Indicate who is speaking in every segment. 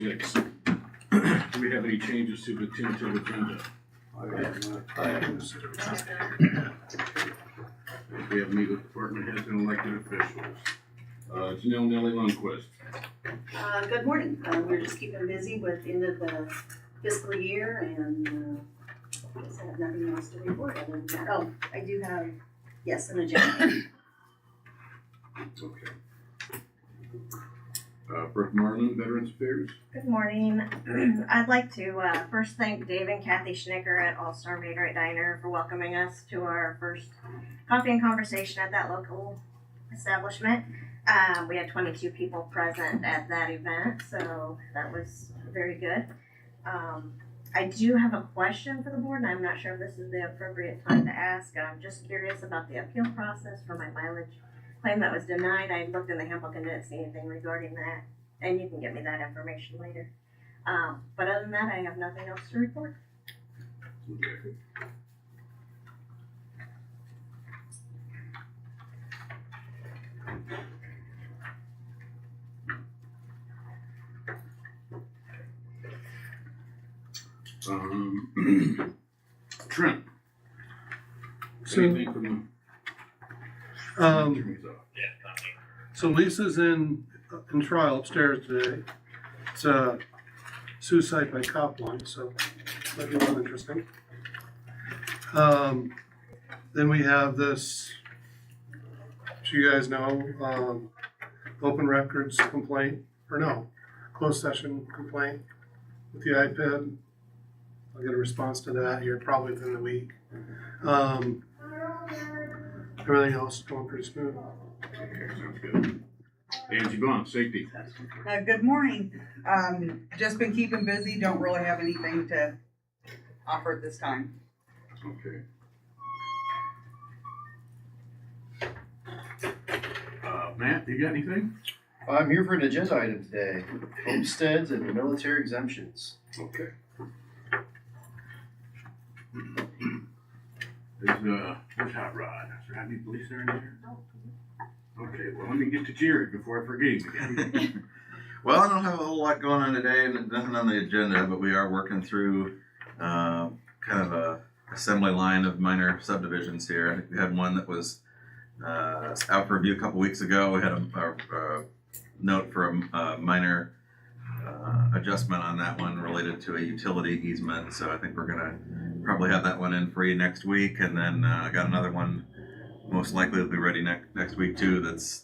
Speaker 1: 6. Do we have any changes to the tentative agenda?
Speaker 2: I have
Speaker 1: We have meet with department heads and elected officials. Janelle Nelly Lundquist.
Speaker 3: Good morning. We're just keeping busy with the end of the fiscal year and I guess I have nothing else to report other than that. Oh, I do have, yes, an agenda.
Speaker 1: Okay. Brooke Marlin, Veterans Affairs.
Speaker 4: Good morning. I'd like to first thank Dave and Kathy Schnicker at All Star Vagrant Diner for welcoming us to our first coffee and conversation at that local establishment. We had 22 people present at that event, so that was very good. I do have a question for the board, and I'm not sure if this is the appropriate time to ask. I'm just curious about the appeal process for my mileage claim that was denied. I looked in the handbook and didn't see anything regarding that, and you can get me that information later. But other than that, I have nothing else to report.
Speaker 1: Okay. Trent.
Speaker 2: So,
Speaker 1: Anything from the attorney's office?
Speaker 2: so Lisa's in trial upstairs today. It's a suicide by cop one, so might be a little interesting. Then we have this, as you guys know, open records complaint, or no, closed session complaint with the iPad. I'll get a response to that here probably within the week. Everything else is going pretty smooth.
Speaker 1: Okay, sounds good. Angie Bond, safety.
Speaker 5: Good morning. Just been keeping busy. Don't really have anything to offer at this time.
Speaker 1: Okay. Matt, you got anything?
Speaker 6: I'm here for an agenda item today, homesteads and military exemptions.
Speaker 1: Okay. Where's Hot Rod? Is there any police there in there? Okay, well, let me get to Jared before I forget him again.
Speaker 7: Well, I don't have a whole lot going on today, nothing on the agenda, but we are working through kind of a assembly line of minor subdivisions here. I think we had one that was out for review a couple weeks ago. We had a note for a minor adjustment on that one related to a utility easement. So I think we're gonna probably have that one in free next week, and then I got another one most likely will be ready next week too. That's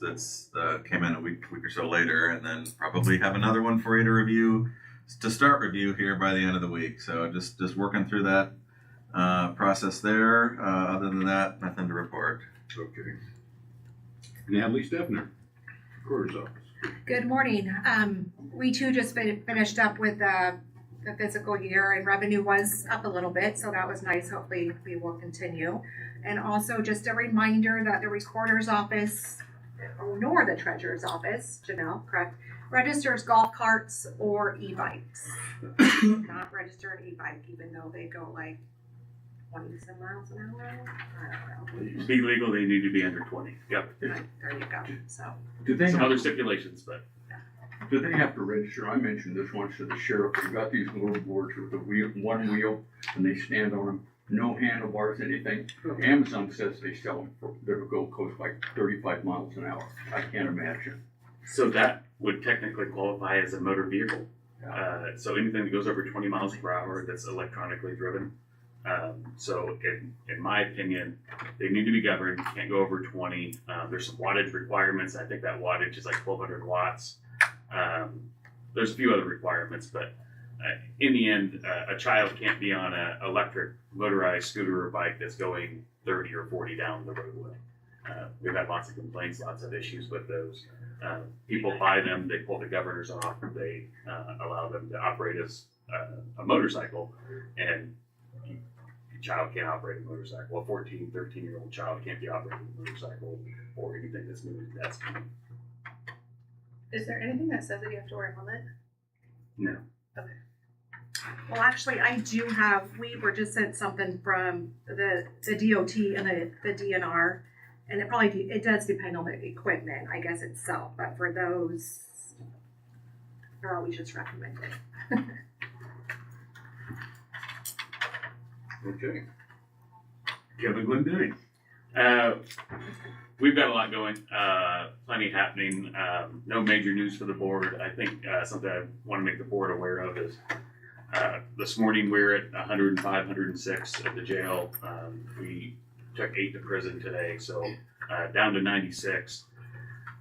Speaker 7: came in a week or so later, and then probably have another one for you to review to start review here by the end of the week. So just working through that process there. Other than that, nothing to report.
Speaker 1: Okay. Natalie Steffner, Recorder's Office.
Speaker 8: Good morning. We too just finished up with the fiscal year, and revenue was up a little bit, so that was nice. Hopefully we will continue. And also just a reminder that the Recorder's Office, nor the Treasurer's Office, Janelle, correct, registers golf carts or e-bikes. Not register an e-bike, even though they go like 20 some miles an hour. I don't know.
Speaker 9: To be legal, they need to be under 20. Yep.
Speaker 8: Right, there you go. So
Speaker 9: Do they some other stipulations, but
Speaker 10: do they have to register? I mentioned this once to the sheriff. They've got these little boards with the wheel, one wheel, and they stand on them. No handlebars, anything. Amazon says they sell them for their Gold Coast like 35 miles an hour. I can't imagine.
Speaker 9: so that would technically qualify as a motor vehicle. So anything that goes over 20 miles per hour that's electronically driven. So in my opinion, they need to be governed. Can't go over 20. There's some wattage requirements. I think that wattage is like 1,200 watts. There's a few other requirements, but in the end, a child can't be on an electric motorized scooter or bike that's going 30 or 40 down the roadway. We've had lots of complaints, lots of issues with those. People buy them, they pull the governors off, they allow them to operate as a motorcycle, and a child can't operate a motorcycle. A 14, 13-year-old child can't be operating a motorcycle or anything that's moving that speed.
Speaker 8: is there anything that says that you have to wear a helmet?
Speaker 9: No.
Speaker 8: Okay. Well, actually, I do have, we were just sent something from the DOT and the DNR, and it does depend on the equipment, I guess, itself, but for they're always just recommended.
Speaker 1: Okay. Kevin Glendale.
Speaker 9: We've got a lot going, plenty happening. No major news for the board. I think something I want to make the board aware of is this morning we're at 105, 106 at the jail. We took 8 to prison today, so down to 96.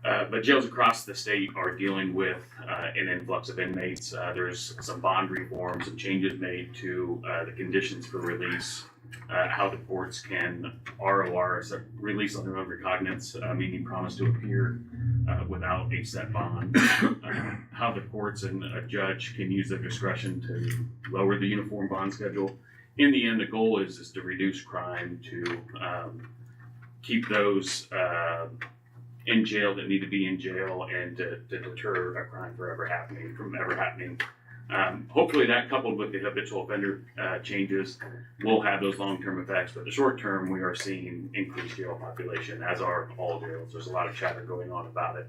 Speaker 9: But jails across the state are dealing with an influx of inmates. There's some bond reforms and changes made to the conditions for release, how the courts can ROR, so release on their own recognizance, meaning promise to appear without a set bond, how the courts and a judge can use their discretion to lower the uniform bond schedule. In the end, the goal is to reduce crime, to keep those in jail that need to be in jail, and to deter a crime from ever happening. Hopefully that, coupled with the habitual offender changes, will have those long-term effects. But the short term, we are seeing increased jail population, as are all jails. There's a lot of chatter going on about it.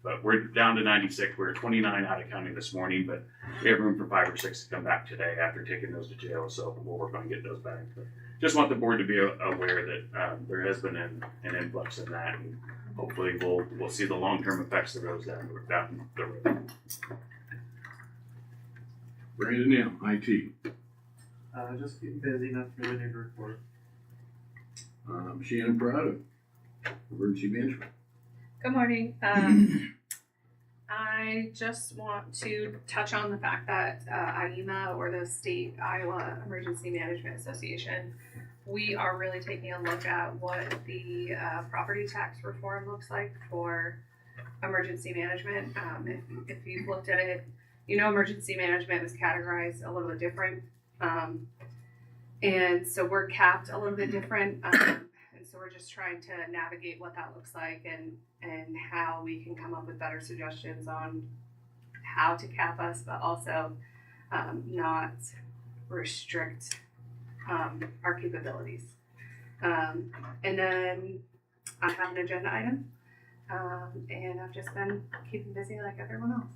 Speaker 9: But we're down to 96. We're at 29 out of county this morning, but we have room for 5 or 6 to come back today after taking those to jail. So we'll work on getting those back. But just want the board to be aware that there has been an influx in that, and hopefully we'll see the long-term effects of those down the road.
Speaker 1: Brandon Neal, IT.
Speaker 11: Just keeping busy, nothing really new to report.
Speaker 1: Shannon Prado, Emergency Management.
Speaker 12: Good morning. I just want to touch on the fact that IEMA, or the State Iowa Emergency Management Association, we are really taking a look at what the property tax reform looks like for emergency management. If you've looked at it, you know emergency management is categorized a little bit different. And so we're capped a little bit different. And so we're just trying to navigate what that looks like, and how we can come up with better suggestions on how to cap us, but also not restrict our capabilities. And then I have an agenda item, and I've just been keeping busy like everyone else.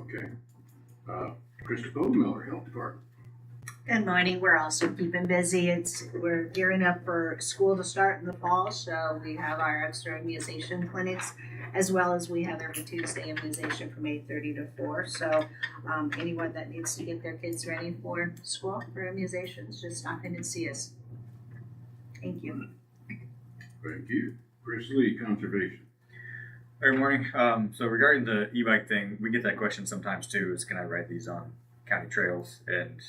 Speaker 1: Okay. Christopher Miller, Health Department.
Speaker 13: Good morning. We're also keeping busy. We're gearing up for school to start in the fall, so we have our extra immunization clinics, as well as we have every Tuesday immunization from 8:30 to 4. So anyone that needs to get their kids ready for school for immunizations, just stop in and see us. Thank you.
Speaker 1: Thank you. Chris Lee, Conservation.
Speaker 14: Good morning. So regarding the e-bike thing, we get that question sometimes too, is can I ride these on county trails? And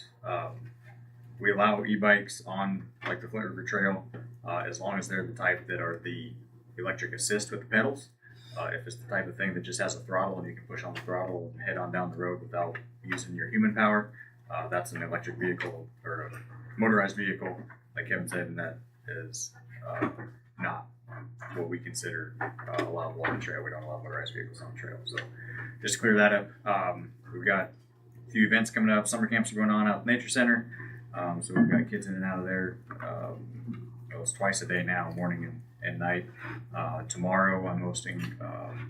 Speaker 14: we allow e-bikes on like the Flint River Trail as long as they're the type that are the electric assist with the pedals. If it's the type of thing that just has a throttle and you can push on the throttle and head on down the road without using your human power, that's an electric vehicle or a motorized vehicle, like Kevin said, and that is not what we consider allowable on the trail. We don't allow motorized vehicles on the trail. So just to clear that up, we've got a few events coming up. Summer camps are going on out at the Nature Center. So we've got kids in and out of there. It's twice a day now, morning and night. Tomorrow I'm hosting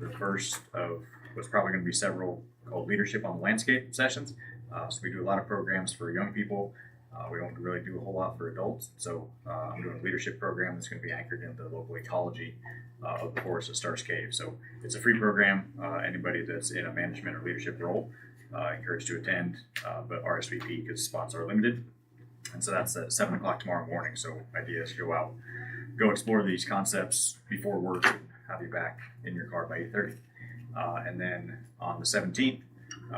Speaker 14: the first of what's probably going to be several called Leadership on the Landscape sessions. So we do a lot of programs for young people. We don't really do a whole lot for adults. So I'm doing a leadership program that's going to be anchored in the local ecology of the forest of Stars Cave. So it's a free program. Anybody that's in a management or leadership role encouraged to attend, but RSVP because spots are limited. And so that's at 7 o'clock tomorrow morning. So idea is go out, go explore these concepts before work, and have you back in your car by 8:30. And then on the 17th,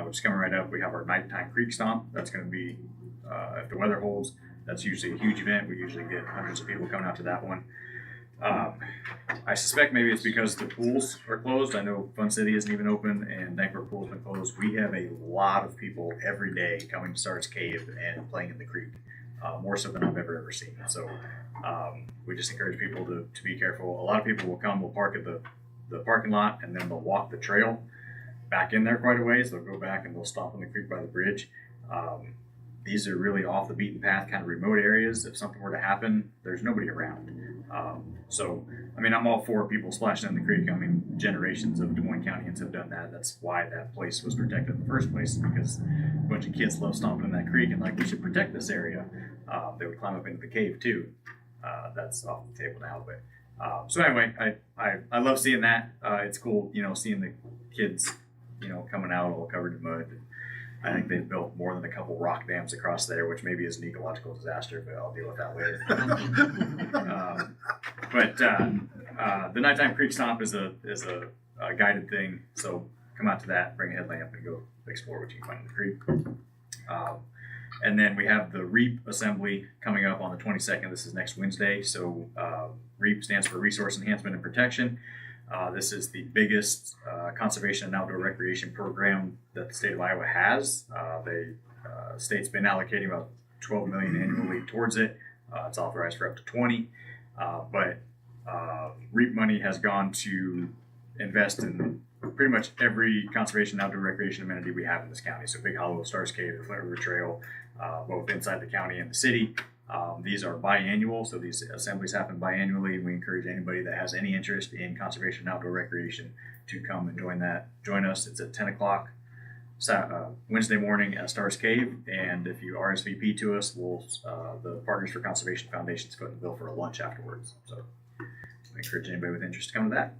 Speaker 14: which is coming right up, we have our nighttime creek stomp. That's going to be, if the weather holds, that's usually a huge event. We usually get hundreds of people coming out to that one. I suspect maybe it's because the pools are closed. I know Fun City isn't even open and Vancouver Pool's been closed. We have a lot of people every day coming to Stars Cave and playing in the creek, more so than I've ever seen. So we just encourage people to be careful. A lot of people will come, will park at the parking lot, and then they'll walk the trail back in there quite a ways. They'll go back and they'll stop in the creek by the bridge. these are really off the beaten path, kind of remote areas. If something were to happen, there's nobody around. So, I mean, I'm all for people splashing in the creek. I mean, generations of Des Moines Countyans have done that. That's why that place was protected in the first place, because a bunch of kids love stomping in that creek and like, we should protect this area. They would climb up into the cave too. That's off the table now, but so anyway, I love seeing that. It's cool, you know, seeing the kids, you know, coming out all covered in mud. I think they've built more than a couple rock dams across there, which maybe is an ecological disaster, but I'll deal with that later. The nighttime creek stomp is a guided thing, so come out to that, bring a headlamp, and go explore what you can find in the creek. And then we have the REAP assembly coming up on the 22nd. This is next Wednesday. So REAP stands for Resource Enhancement and Protection. This is the biggest conservation and outdoor recreation program that the state of Iowa has. The state's been allocating about $12 million annually towards it. It's authorized for up to 20, but REAP money has gone to invest in pretty much every conservation and outdoor recreation amenity we have in this county. So Big Hollow, Stars Cave, the Flint River Trail, both inside the county and the city. These are biannual, so these assemblies happen biannually. We encourage anybody that has any interest in conservation and outdoor recreation to come and join us. It's at 10 o'clock Wednesday morning at Stars Cave, and if you RSVP to us, the Partners for Conservation Foundation's footing the bill for a lunch afterwards. So I encourage anybody with interest to come to that.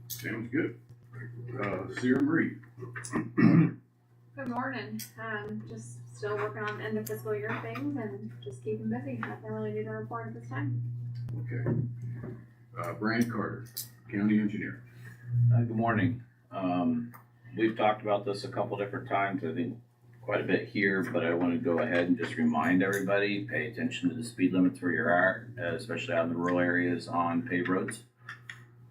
Speaker 1: Sounds good. Sarah Marie.
Speaker 15: Good morning. Just still working on end of fiscal year things and just keeping busy. Nothing really new to report at this time.
Speaker 1: Okay. Brian Carter, County Engineer.
Speaker 16: Good morning. We've talked about this a couple different times, I think quite a bit here, but I want to go ahead and just remind everybody, pay attention to the speed limits where you're at, especially out in the rural areas on paved roads.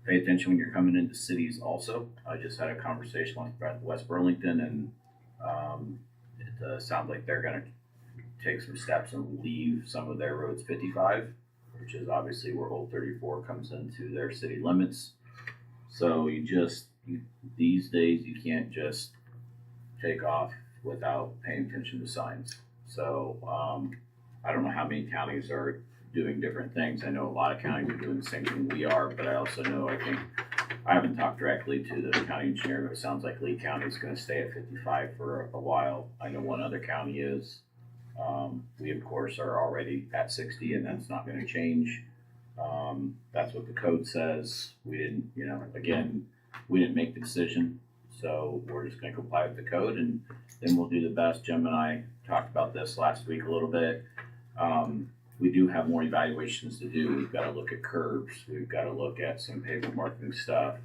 Speaker 16: Pay attention when you're coming into cities also. I just had a conversation with West Burlington, and it sounds like they're going to take some steps and leave some of their roads 55, which is obviously where Old 34 comes into their city limits. So these days you can't just take off without paying attention to signs. So I don't know how many counties are doing different things. I know a lot of counties are doing the same thing we are, but I also know, I haven't talked directly to the county engineer, but it sounds like Lee County is going to stay at 55 for a while. I know one other county is. We of course are already at 60, and that's not going to change. That's what the code says. We didn't, we didn't make the decision, so we're just going to comply with the code, and then we'll do the best. Jim and I talked about this last week a little bit. We do have more evaluations to do. We've got to look at curbs. We've got to look at some pavement marking stuff.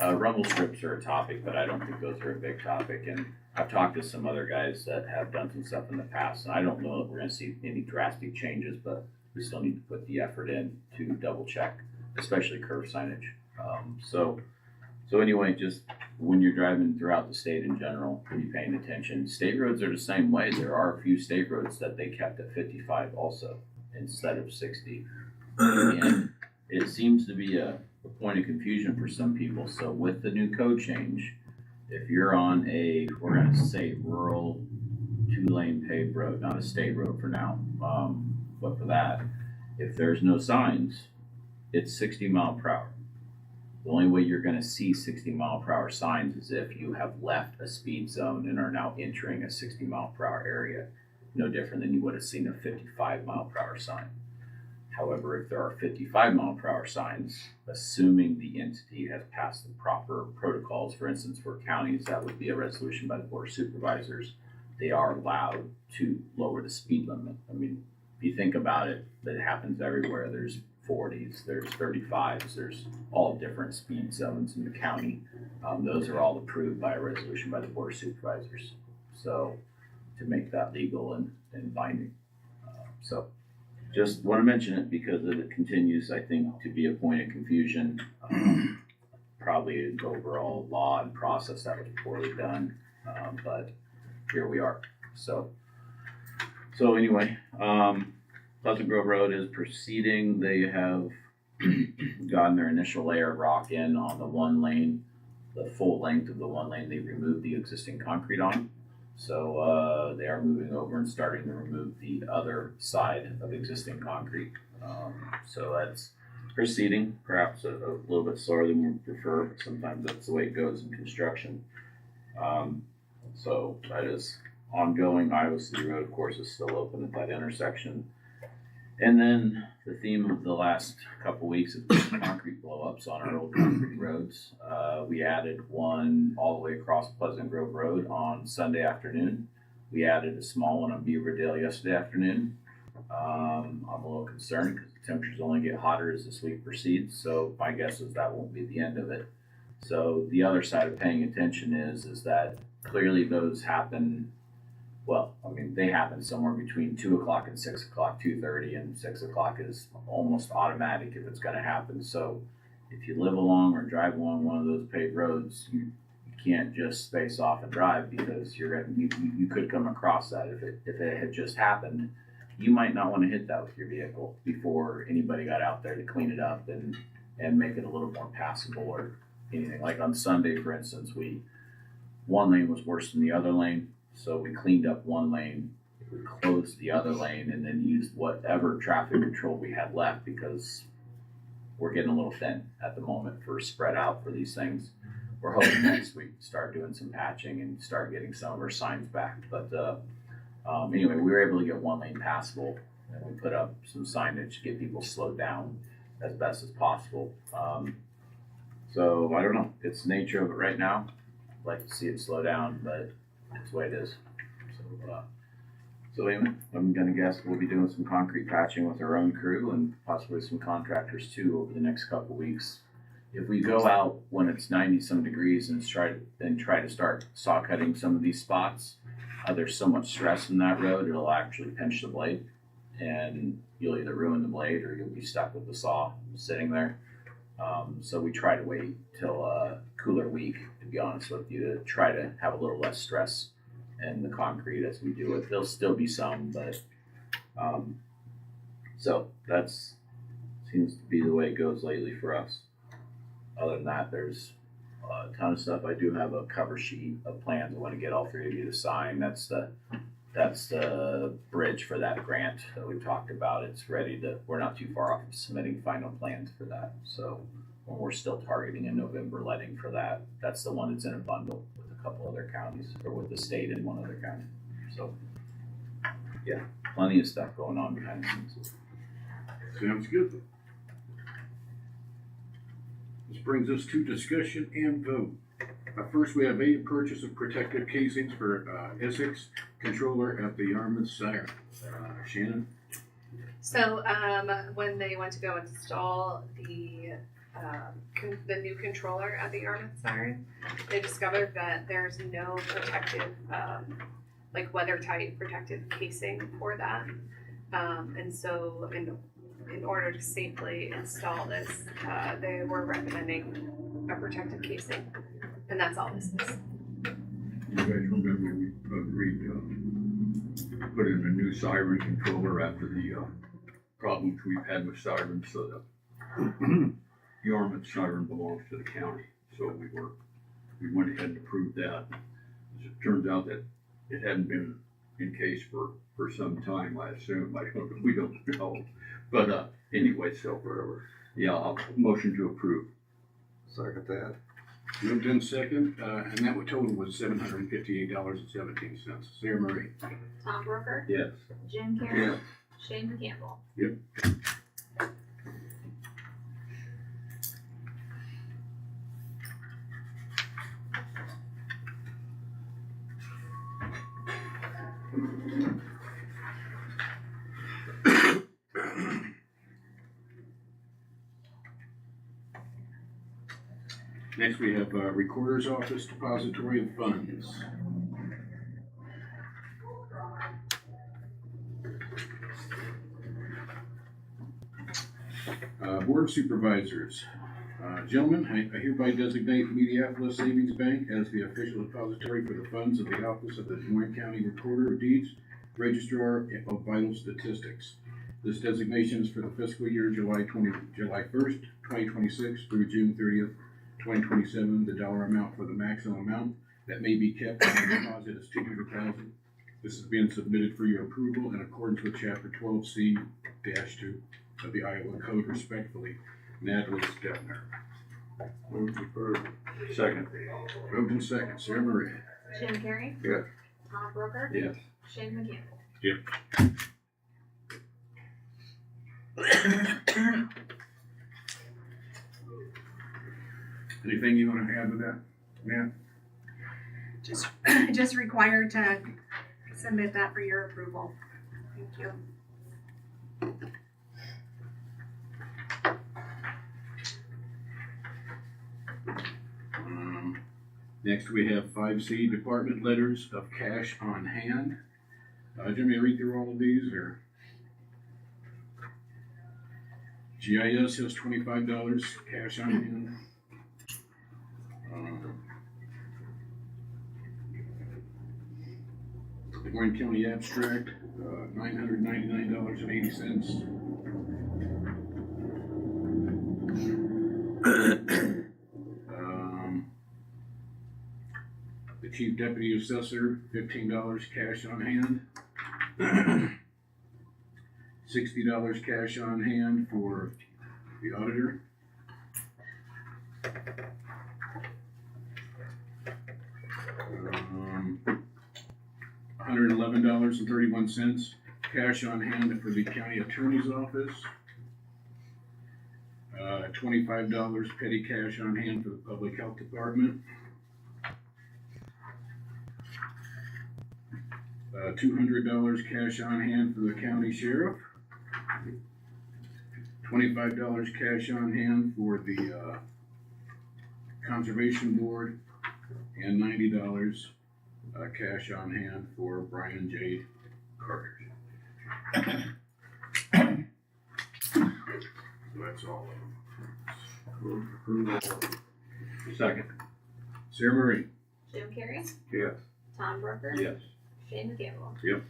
Speaker 16: Rumble strips are a topic, but I don't think those are a big topic. And I've talked to some other guys that have done some stuff in the past, and I don't know that we're going to see any drastic changes, but we still need to put the effort in to double check, especially curb signage. So anyway, just when you're driving throughout the state in general, be paying attention. State roads are the same way. There are a few state roads that they kept at 55 also instead of 60. And it seems to be a point of confusion for some people. So with the new code change, if you're on we're going to say rural 2-lane paved road, not a state road for now, but for that, if there's no signs, it's 60 mile per hour. The only way you're going to see 60 mile per hour signs is if you have left a speed zone and are now entering a 60 mile per hour area. No different than you would have seen a 55 mile per hour sign. However, if there are 55 mile per hour signs, assuming the entity has passed the proper protocols, for instance, for counties, that would be a resolution by the Board of Supervisors, they are allowed to lower the speed limit. I mean, if you think about it, that happens everywhere. There's 40s, there's 35s, there's all different speed zones in the county. Those are all approved by a resolution by the Board of Supervisors. So to make that legal and binding. So just want to mention it because it continues, I think, to be a point of confusion. Probably an overall law and process that was poorly done, but here we are. So anyway, Pleasant Grove Road is proceeding. They have gotten their initial layer of rock in on the 1 lane, the full length of the 1 lane they removed the existing concrete on. So, they are moving over and starting to remove the other side of existing concrete. So that's proceeding, perhaps a little bit slower than we prefer, but sometimes that's the way it goes in construction. So that is ongoing. Iowa City Road, of course, is still open at that intersection. And then the theme of the last couple weeks has been concrete blow-ups on our old concrete roads. We added one all the way across Pleasant Grove Road on Sunday afternoon. We added a small one on Beaverdale yesterday afternoon. I'm a little concerned because the temperatures only get hotter as this week proceeds, so my guess is that won't be the end of it. So the other side of paying attention is that clearly those happen. Well, I mean, they happen somewhere between 2 o'clock and 6 o'clock, 2:30 and 6 o'clock is almost automatic if it's gonna happen. So if you live along or drive along one of those paved roads, you can't just space off and drive because you could come across that. If it had just happened, you might not wanna hit that with your vehicle before anybody got out there to clean it up and make it a little more passable or anything. Like on Sunday, for instance, one lane was worse than the other lane. So we cleaned up one lane, we closed the other lane, and then used whatever traffic control we had left because we're getting a little thin at the moment for spread out for these things. We're hoping next week to start doing some patching and start getting some of our signs back. But anyway, we were able to get one lane passable, and we put up some signage to get people slowed down as best as possible. So I don't know, it's the nature of it right now. I'd like to see it slow down, but that's the way it is. So anyway, I'm gonna guess we'll be doing some concrete patching with our own crew and possibly some contractors too over the next couple weeks. If we go out when it's 90 some degrees and try to start saw cutting some of these spots, there's so much stress in that road, it'll actually pinch the blade and you'll either ruin the blade or you'll be stuck with the saw sitting there. So we try to wait till a cooler week, to be honest with you, to try to have a little less stress in the concrete as we do it. There'll still be some, but so that's seems to be the way it goes lately for us. Other than that, there's a ton of stuff. I do have a cover sheet of plans I want to get all three of you to sign. That's the bridge for that grant that we talked about. It's ready to, we're not too far off of submitting final plans for that. So we're still targeting a November letting for that. That's the one that's in a bundle with a couple other counties, or with the state and one other county. So yeah, plenty of stuff going on behind the scenes.
Speaker 1: Sounds good. This brings us to discussion and vote. First, we have a purchase of protective casings for Essex controller at the Yarmouth Siren. Shannon?
Speaker 12: So, when they went to go install the new controller at the Yarmouth Siren, they discovered that there's no protective, like weather-tight protective casing for that. And so in order to safely install this, they were recommending a protective casing, and that's all this is.
Speaker 10: You guys remember we agreed to put in a new siren controller after the problems we've had with sirens, so the Yarmouth siren belongs to the county. So we went ahead and approved that. As it turns out that it hadn't been in case for some time, I assume. We don't know. But anyway, so whatever. Yeah, I'll motion to approve.
Speaker 1: Second that. Moved in second, and that total was $758.17. Sarah Marie?
Speaker 15: Tom Brooker,
Speaker 10: Yes.
Speaker 15: Jim Carrey,
Speaker 10: Yes.
Speaker 15: Shane Campbell.
Speaker 1: Yep. Next, we have Recorder's Office Depository of Funds. Board of Supervisors. Gentlemen, I hereby designate Mediapolis Savings Bank as the official depository for the funds of the Office of the Des Moines County Recorder of Deeds, Registrar of Vital Statistics. This designation is for the fiscal year July 1st, 2026 through June 30th, 2027. The dollar amount for the maximum amount that may be kept on deposit is $200,000. This is being submitted for your approval in accordance with Chapter 12C-2 of the Iowa Code. Respectfully, Natalie Stepner.
Speaker 10: Move to approve. Second.
Speaker 1: Moved in second. Sarah Marie.
Speaker 15: Jim Carrey?
Speaker 10: Yes.
Speaker 15: Tom Broker?
Speaker 10: Yes.
Speaker 15: Shane McCampbell?
Speaker 1: Anything you want to add with that, Matt?
Speaker 8: Just required to submit that for your approval. Thank you.
Speaker 1: Next, we have 5C, department letters of cash on hand. Do you want me to read through all of these, or? GIS has $25 cash on hand. The Moines County Abstract, $999.80. The Chief Deputy Assessor, $15 cash on hand. $60 cash on hand for the auditor. $111.31 cash on hand for the county attorney's office. $25 petty cash on hand for the public health department. $200 cash on hand for the county sheriff. $25 cash on hand for the conservation board, and $90 cash on hand for Brian J. Carter. So that's all of them.
Speaker 10: Approval. Second.
Speaker 1: Sarah Marie.
Speaker 15: Jim Carrey?
Speaker 10: Yes.
Speaker 15: Tom Broker?
Speaker 10: Yes.
Speaker 15: Shane McCampbell?
Speaker 1: Yep.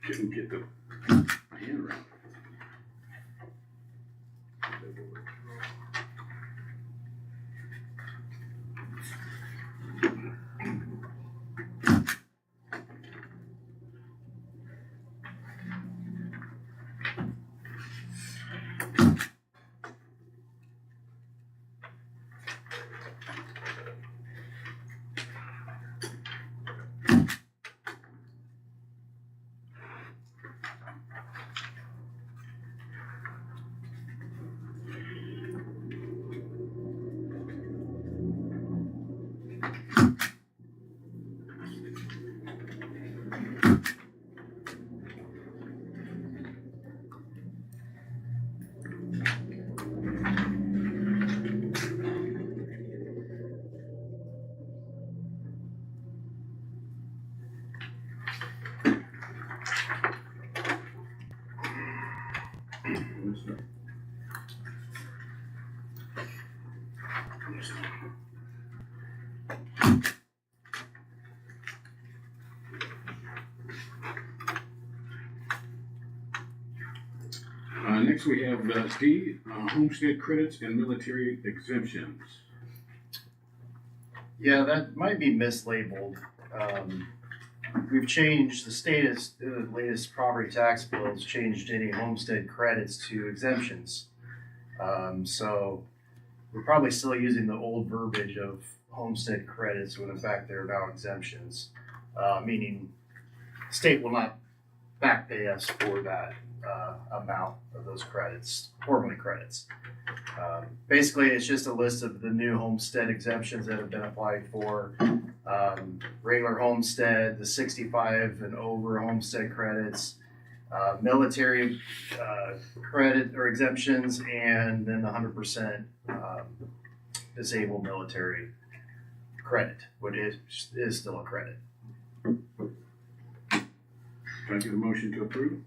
Speaker 1: Couldn't get the hand around. Next we have D, homestead credits and military exemptions.
Speaker 6: Yeah, that might be mislabeled. We've changed, the latest property tax bill has changed any homestead credits to exemptions. So we're probably still using the old verbiage of homestead credits when in fact they're now exemptions. Meaning the state will not back pay us for that amount of those credits, formerly credits. Basically, it's just a list of the new homestead exemptions that have been applied for. Regular homestead, the 65 and over homestead credits, military credit or exemptions, and then the 100% disabled military credit, which is still a credit.
Speaker 1: Can I get a motion to approve?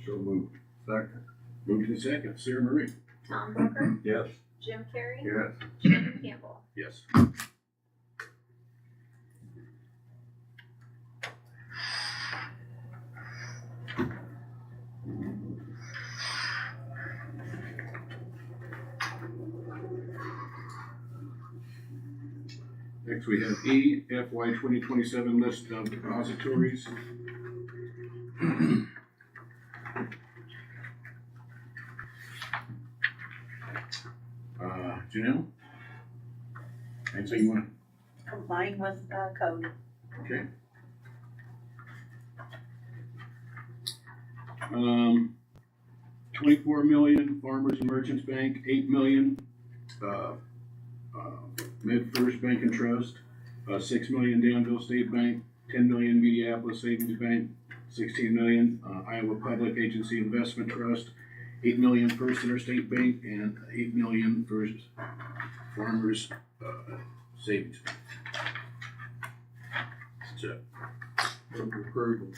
Speaker 10: So moved. Second.
Speaker 1: Moved in second, Sarah Marie.
Speaker 15: Tom Brooker,
Speaker 10: Yes.
Speaker 15: Jim Carrey,
Speaker 10: Yes.
Speaker 15: Shannon Campbell.
Speaker 1: Yes. Next, we have E, FY 2027 list of depositories. Janelle? And so you want
Speaker 3: Complying with, code.
Speaker 1: okay. 24 million, Farmers and Merchants Bank, 8 million, Mid-First Bank and Trust, 6 million, Danville State Bank, 10 million, Mediapolis Savings Bank, 16 million, Iowa Public Agency Investment Trust, 8 million, First Interstate Bank, and 8 million, First Farmers Savings Bank. That's it.
Speaker 10: Move to approve.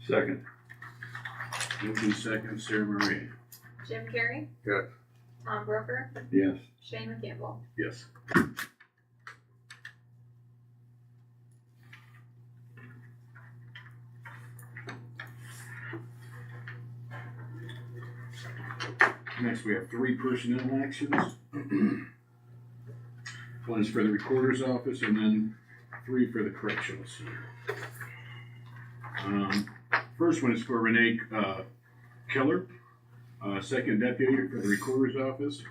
Speaker 10: Second.
Speaker 1: Moved in second, Sarah Marie.
Speaker 15: Jim Carrey,
Speaker 10: Yes.
Speaker 15: Tom Brooker,
Speaker 10: Yes.
Speaker 15: Shannon Campbell.
Speaker 1: Yes. Next, we have 3 personnel actions. One is for the recorder's office and then 3 for the correctional center. First one is for Renee Keller, second deputy for the recorder's office,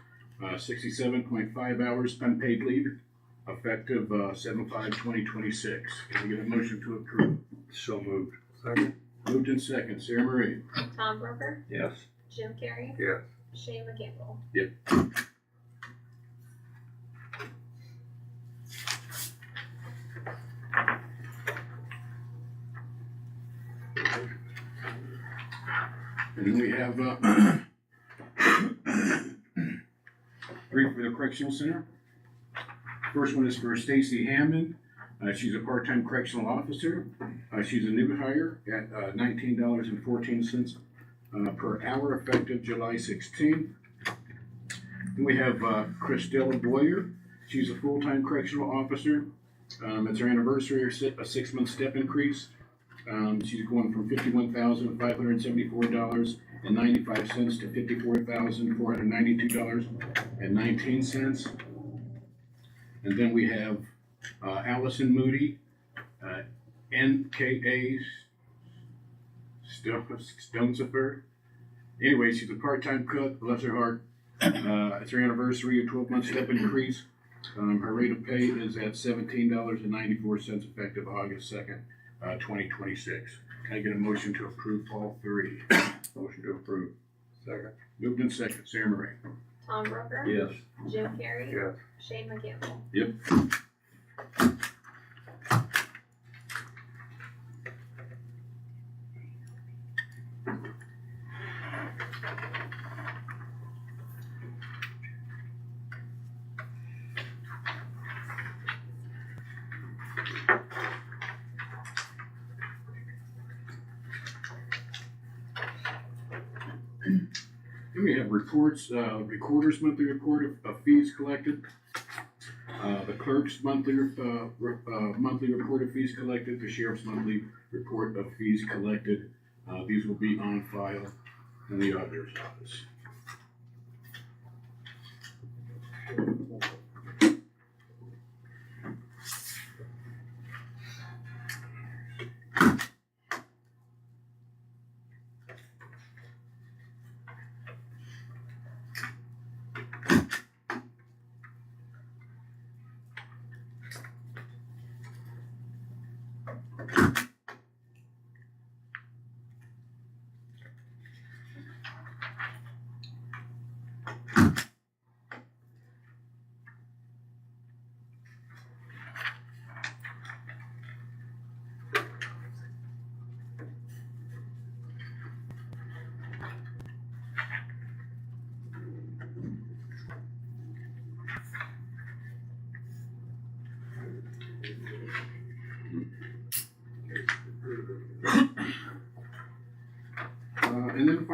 Speaker 1: 67.5 hours unpaid leave, effective 7/5/2026. Can we get a motion to approve?
Speaker 10: So moved. Second.
Speaker 1: Moved in second, Sarah Marie.
Speaker 15: Tom Brooker,
Speaker 10: Yes.
Speaker 15: Jim Carrey,
Speaker 10: Yes.
Speaker 15: Shannon Campbell.
Speaker 1: Yep. And then we have 3 for the correctional center. First one is for Stacy Hammond. She's a part-time correctional officer. She's a new hire at $19.14 per hour, effective July 16th. Then we have Christella Boyer. She's a full-time correctional officer. It's her anniversary, a 6-month step increase. She's going from $51,574.95 to $54,492.19. And then we have Allison Moody, NKA Stonesifer. Anyway, she's a part-time cook, bless her heart. It's her anniversary, a 12-month step increase. Her rate of pay is at $17.94 effective August 2nd, 2026. Can I get a motion to approve all 3?
Speaker 10: Motion to approve. Second.
Speaker 1: Moved in second, Sarah Marie.
Speaker 15: Tom Brooker,
Speaker 10: Yes.
Speaker 15: Jim Carrey,
Speaker 10: Yes.
Speaker 15: Shannon Campbell.
Speaker 1: Yep. Then we have reports, recorder's monthly report of fees collected. The clerk's monthly report of fees collected, the sheriff's monthly report of fees collected. These will be on file in the auditor's office.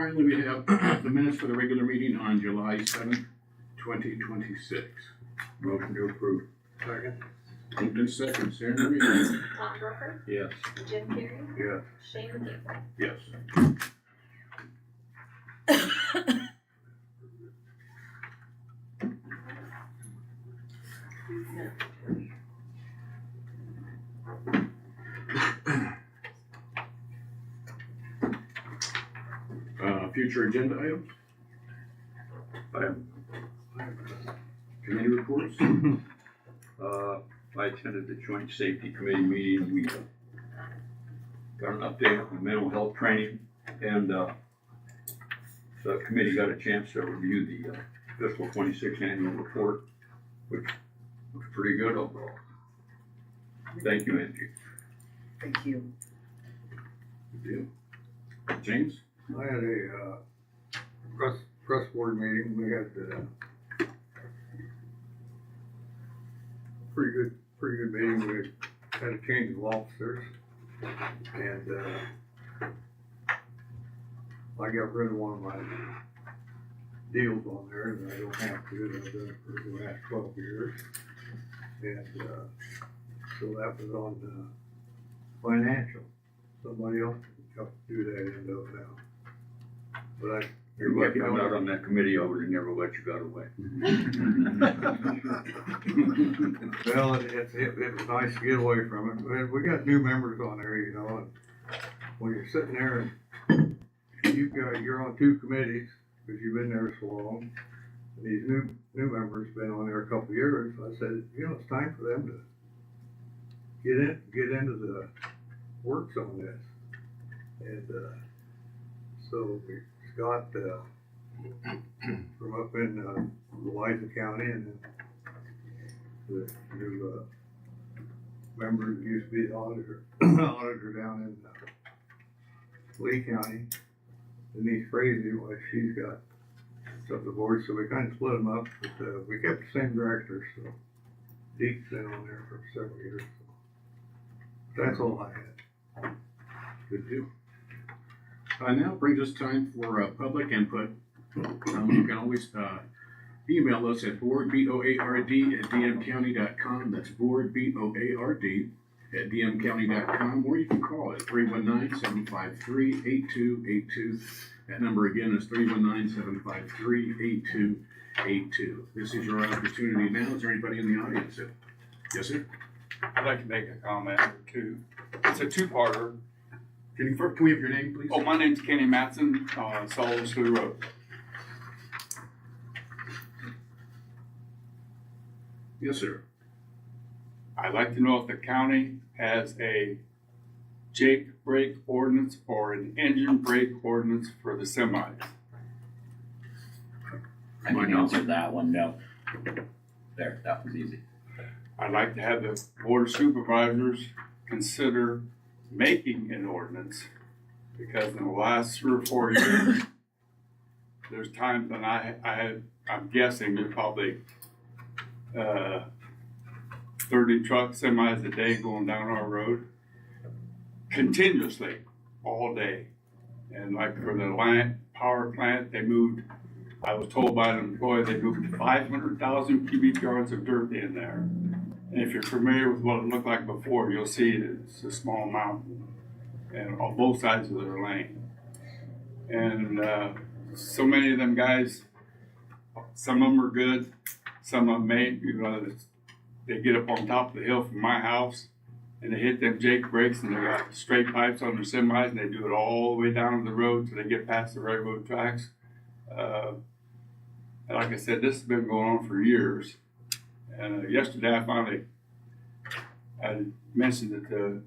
Speaker 1: finally, we have the minutes for the regular meeting on July 7th, 2026.
Speaker 10: Motion to approve.
Speaker 2: Second.
Speaker 1: Moved in second, Sarah Maria.
Speaker 15: Tom Brooker,
Speaker 10: Yes.
Speaker 15: Jim Carrey,
Speaker 10: Yes.
Speaker 15: Shane Campbell.
Speaker 1: Yes. Future agenda items? Committee reports?
Speaker 10: I attended the Joint Safety Committee meeting. We got an update on mental health training, and the committee got a chance to review the fiscal 26 annual report, which looks pretty good overall. Thank you, Angie.
Speaker 5: Thank you.
Speaker 1: Good deal. James?
Speaker 17: I had a press board meeting. We had pretty good meeting. We had a change of officers, and I got rid of one of my deals on there, and I don't have to. I've done it for the last 12 years, and so that was on financial. Somebody else can do that end of it now. But
Speaker 10: You're lucky I'm not on that committee. I would have never let you got away.
Speaker 17: well, it was nice to get away from it. We got new members on there, you know, and when you're sitting there and you're on two committees because you've been there so long, and these new members been on there a couple of years. I said, you know, it's time for them to get into the works on this, and so Scott from up in Louisa County, and then the new member who used to be the auditor down in Lee County. Denise Crazy, well, she's got stuff the board, so we kind of split them up, but we kept the same director, so Deke's been on there for several years. So that's all I had.
Speaker 1: Good deal. Now brings us time for public input. You can always email us at boardboard@dmcounty.com. That's boardboard@dmcounty.com, or you can call it 319-753-8282. That number again is 319-753-8282. This is your opportunity now. Is there anybody in the audience? Yes, sir.
Speaker 18: I'd like to make a comment or two. It's a two-parter.
Speaker 1: Can we have your name, please?
Speaker 18: Oh, my name's Kenny Matson, Salt Slough Road.
Speaker 1: Yes, sir.
Speaker 18: I'd like to know if the county has a Jake brake ordinance or an engine brake ordinance for the semis.
Speaker 16: I can answer that one, no. There, that was easy.
Speaker 18: I'd like to have the board of supervisors consider making an ordinance, because in the last 3 or 4 years, there's times when I'm guessing there's probably 30 trucks, semis a day going down our road continuously all day. And like for the power plant, I was told by an employee, they moved 500,000 cubic yards of dirt in there. And if you're familiar with what it looked like before, you'll see it's a small mountain, and on both sides of their lane. And so many of them guys, some of them are good, some of them ain't. You know, they get up on top of the hill from my house, and they hit them Jake brakes, and they got straight pipes on their semis, and they do it all the way down the road till they get past the railroad tracks. And like I said, this has been going on for years. And yesterday I mentioned that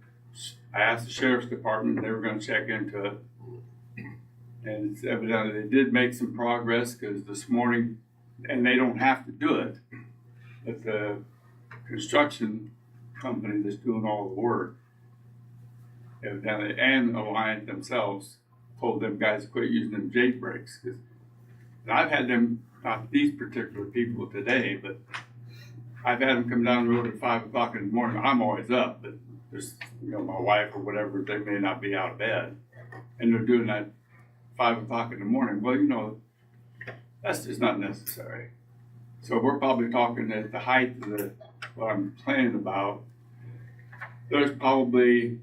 Speaker 18: I asked the sheriff's department, and they were going to check into it. And it's evidently they did make some progress, because this morning, and they don't have to do it, but the construction company that's doing all the work, evidently, and Alliant themselves, told them guys to quit using them Jake brakes. And I've had them, not these particular people today, but I've had them come down the road at 5 o'clock in the morning. I'm always up, but there's, my wife or whatever, they may not be out of bed. And they're doing that 5 o'clock in the morning. Well, you know, that's just not necessary. So we're probably talking at the height of the, what I'm complaining about. There's probably,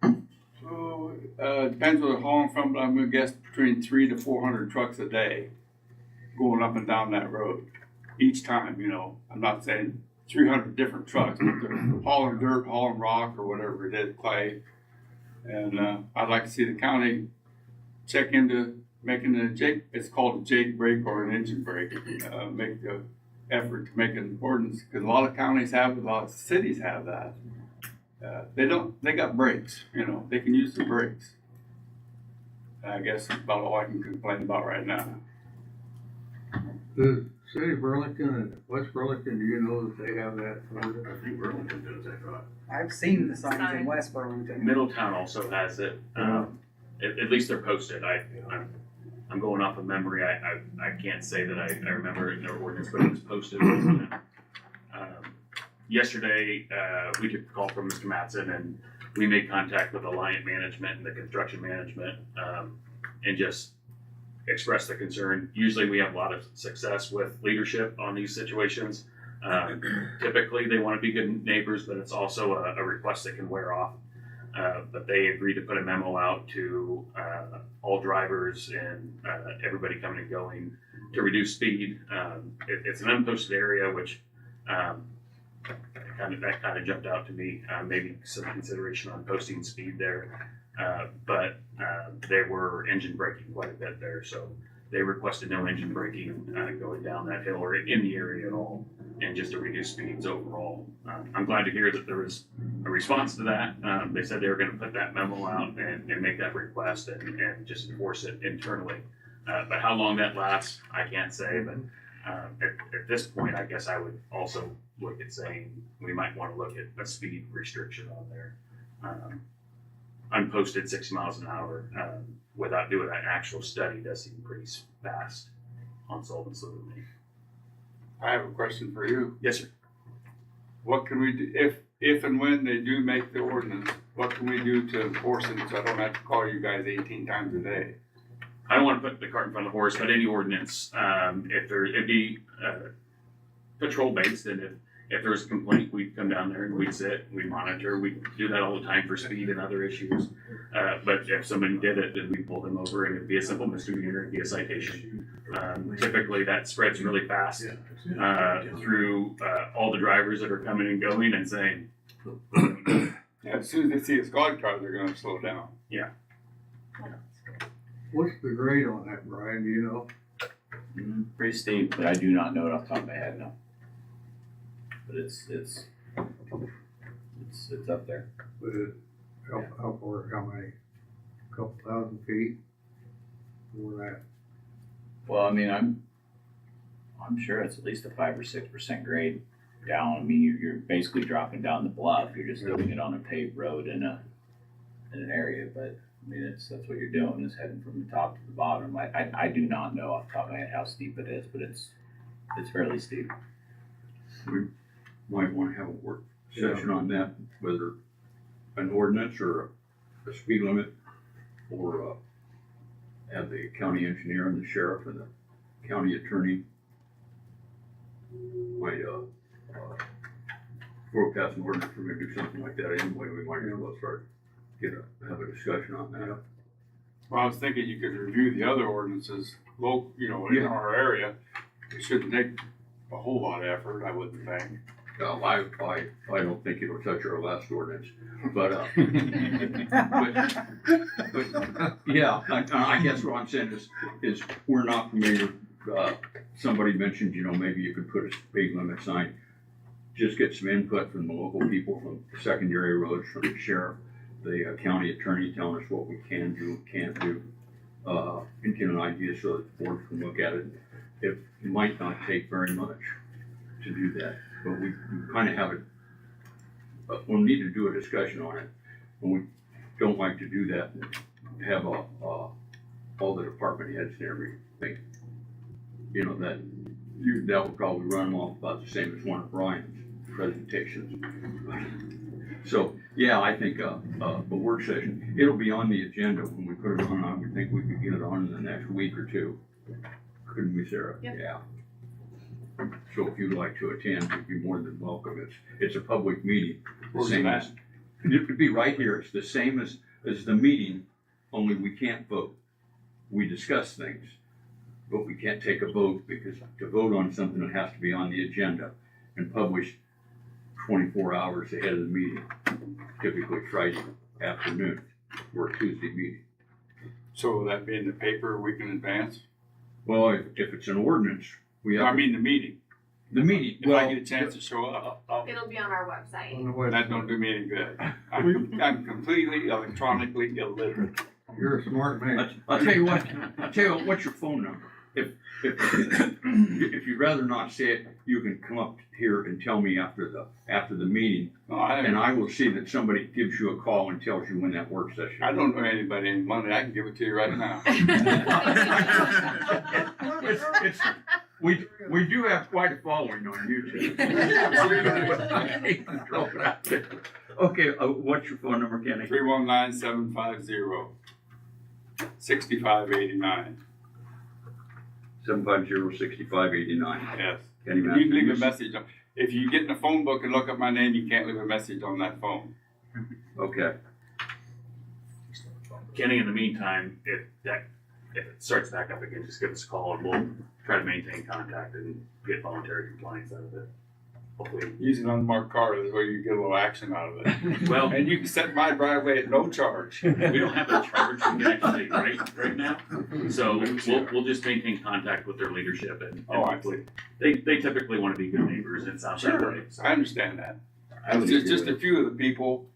Speaker 18: depends where they're hauling from, but I'm gonna guess between 300 to 400 trucks a day going up and down that road each time, you know. I'm not saying 300 different trucks, but they're hauling dirt, hauling rock, or whatever it is, clay. And I'd like to see the county check into making it's called a Jake brake or an engine brake, make the effort to make an ordinance, because a lot of counties have, a lot of cities have that. They got brakes, you know, they can use the brakes. I guess that's about all I can complain about right now.
Speaker 17: The city of Burlington and West Burlington, do you know that they have that?
Speaker 1: I think Burlington does, I thought.
Speaker 5: I've seen the signs in West Burlington.
Speaker 9: Middletown also has it. At least they're posted. I'm going off of memory. I can't say that I remember it in their ordinance, but it was posted. Yesterday, we took a call from Mr. Mattson, and we made contact with Alliant Management and the construction management, and just expressed the concern. Usually we have a lot of success with leadership on these situations. Typically they want to be good neighbors, but it's also a request that can wear off. But they agreed to put a memo out to all drivers and everybody coming and going to reduce speed. It's an unposted area, which that kind of jumped out to me. Maybe some consideration on posting speed there, but they were engine braking quite a bit there, so they requested no engine braking going down that hill or in the area at all, and just to reduce speeds overall. I'm glad to hear that there was a response to that. They said they were going to put that memo out and make that request and just enforce it internally. But how long that lasts, I can't say. But at this point, I guess I would also look at saying we might want to look at a speed restriction on there. Unposted 60 miles an hour without doing an actual study does seem pretty fast on Sullivan Slough to me.
Speaker 18: I have a question for you.
Speaker 9: Yes, sir.
Speaker 18: What can we do, if and when they do make the ordinance, what can we do to enforce it so I don't have to call you guys 18 times a day?
Speaker 9: I don't want to put the cart in front of the horse, but any ordinance, it'd be patrol based, and if there was a complaint, we'd come down there and we'd sit, we'd monitor, we do that all the time for speed and other issues. But if somebody did it, then we'd pull them over and it'd be a simple misdemeanor, it'd be a citation. Typically that spreads really fast through all the drivers that are coming and going and saying.
Speaker 18: Yeah, as soon as they see a squad car, they're gonna slow down.
Speaker 9: Yeah.
Speaker 17: What's the grade on that, Brian, do you know?
Speaker 16: Pretty steep, but I do not know it off the top of my head, no. But it's up there.
Speaker 17: But it, how far, how many? Couple thousand feet? More than that?
Speaker 16: Well, I mean, I'm sure it's at least a 5 or 6% grade down. I mean, you're basically dropping down the bluff. You're just doing it on a paved road in an area, but I mean, that's what you're doing, is heading from the top to the bottom. I do not know off the top of my head how steep it is, but it's fairly steep.
Speaker 10: We might want to have a work session on that, whether an ordinance or a speed limit, or have the county engineer and the sheriff and the county attorney might forecast an ordinance, we're gonna do something like that anyway. We might as well start have a discussion on that.
Speaker 18: Well, I was thinking you could review the other ordinances, in our area. It shouldn't take a whole lot of effort, I wouldn't think.
Speaker 10: No, I don't think it'll touch our last ordinance, but yeah, I guess what I'm saying is we're not familiar. Somebody mentioned, maybe you could put a speed limit sign. Just get some input from the local people, from secondary roads, from the sheriff, the county attorney telling us what we can do, can't do, and get an idea so that the board can look at it. It might not take very much to do that, but we kind of have it. We'll need to do a discussion on it, and we don't like to do that. Have all the department heads and everything. That will probably run them off about the same as one of Brian's presentations. So, yeah, I think, a work session, it'll be on the agenda when we put it on, I would think we could get it on in the next week or two. Couldn't we, Sarah?
Speaker 12: Yep.
Speaker 10: Yeah. So if you'd like to attend, you'd be more than welcome. It's a public meeting. The
Speaker 18: Where's
Speaker 10: same
Speaker 18: it
Speaker 10: as, it could be right here. It's the same as the meeting, only we can't vote. We discuss things, but we can't take a vote because to vote on something, it has to be on the agenda and published 24 hours ahead of the meeting, typically Friday afternoon or Tuesday meeting.
Speaker 18: So will that be in the paper a week in advance?
Speaker 10: Well, if it's an ordinance, we have.
Speaker 18: I mean, the meeting.
Speaker 10: The meeting,
Speaker 18: If I get a chance to show up,
Speaker 15: It'll be on our website.
Speaker 18: that don't do me any good. I'm completely electronically illiterate.
Speaker 17: You're a smart man.
Speaker 10: I'll tell you what, what's your phone number? If you'd rather not say it, you can come up here and tell me after the meeting. And I will see that somebody gives you a call and tells you when that work session.
Speaker 18: I don't know anybody in Monday. I can give it to you right now.
Speaker 10: We do have quite a following on YouTube. Okay, what's your phone number, Kenny?
Speaker 18: 319-750-6589.
Speaker 10: 750-6589.
Speaker 18: Yes.
Speaker 10: Kenny
Speaker 18: You can leave a message. If you get in the phone book and look up my name, you can't leave a message on that phone.
Speaker 10: Okay.
Speaker 9: Kenny, in the meantime, if it starts back up again, just give us a call and we'll try to maintain contact and get voluntary compliance out of it. Hopefully.
Speaker 18: Use an unmarked car, that's where you get a little action out of it.
Speaker 9: Well,
Speaker 18: and you can set my driveway at no charge.
Speaker 9: We don't have a charge we can actually right now. So we'll just maintain contact with their leadership and hopefully they typically want to be good neighbors and sound that way. So.
Speaker 18: I understand that. It's just a few of the people,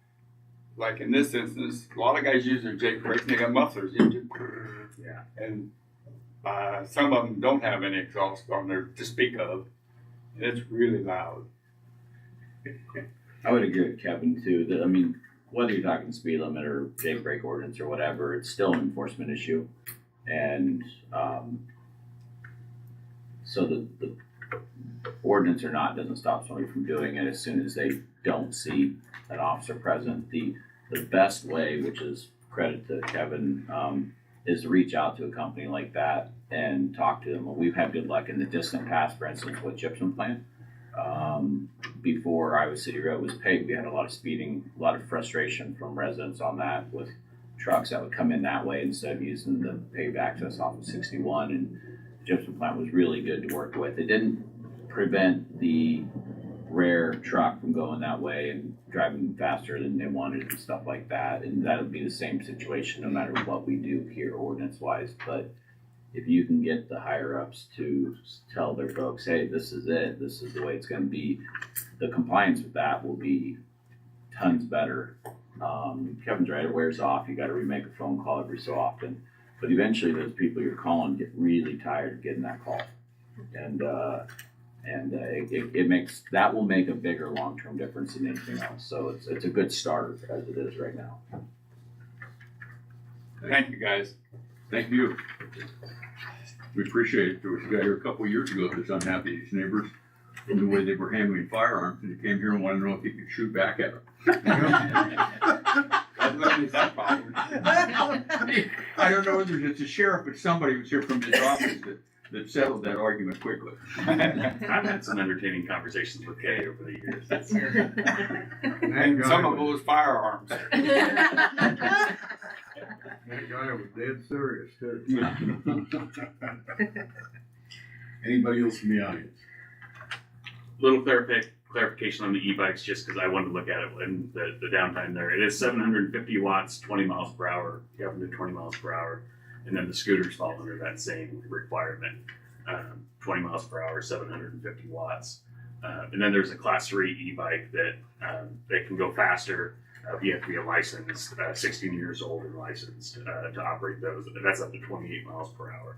Speaker 18: like in this instance, a lot of guys use their Jake brakes and they got mufflers.
Speaker 9: Yeah.
Speaker 18: And some of them don't have any exhaust on there to speak of. And it's really loud.
Speaker 16: I would agree with Kevin too, that, I mean, whether you're talking speed limit or Jake brake ordinance or whatever, it's still an enforcement issue. And, so the ordinance or not doesn't stop somebody from doing it as soon as they don't see an officer present. The best way, which is credit to Kevin, is to reach out to a company like that and talk to them. We've had good luck in the distant past, for instance, with gypsum plant. Before Iowa City Road was paved, we had a lot of speeding, a lot of frustration from residents on that with trucks that would come in that way instead of using the paved access off of 61. And the gypsum plant was really good to work with. It didn't prevent the rare truck from going that way and driving faster than they wanted and stuff like that. And that would be the same situation no matter what we do here ordinance wise. But if you can get the higher ups to tell their folks, hey, this is it, this is the way it's going to be, the compliance with that will be tons better. Kevin's right, it wears off. You got to remake a phone call every so often. But eventually those people you're calling get really tired of getting that call. And it makes, that will make a bigger long-term difference than anything else. So it's a good start as it is right now.
Speaker 18: Thank you, guys.
Speaker 10: Thank you. We appreciate it. There was a guy here a couple of years ago that was unhappy with his neighbors in the way they were handling firearms, and he came here and wanted to know if he could shoot back at them. I don't know whether it's a sheriff, but somebody was here from his office that settled that argument quickly.
Speaker 9: I've had some entertaining conversations with Kay over the years.
Speaker 18: And some of those firearms.
Speaker 17: That guy was dead serious too.
Speaker 1: Anybody else from the audience?
Speaker 9: Little clarification on the e-bikes, just because I wanted to look at it and the downtime there. It is 750 watts, 20 miles per hour. You have to do 20 miles per hour. And then the scooters fall under that same requirement. 20 miles per hour, 750 watts. And then there's a class 3 e-bike that they can go faster. You have to be a licensed, 16 years old and licensed to operate those. That's up to 28 miles per hour.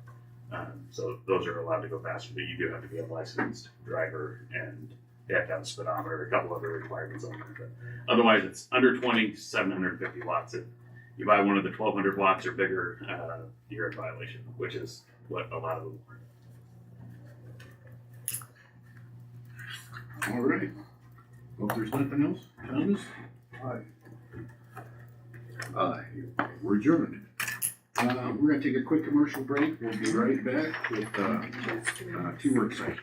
Speaker 9: So those are allowed to go faster, but you do have to be a licensed driver and they have to have a speedometer, a couple other requirements on there. But otherwise, it's under 20, 750 watts. If you buy one of the 1200 watts or bigger, you're in violation, which is what a lot of them are.
Speaker 1: All right. Well, if there's nothing else, Thomas? We're adjourned. We're gonna take a quick commercial break. We'll be right back with, two work sessions.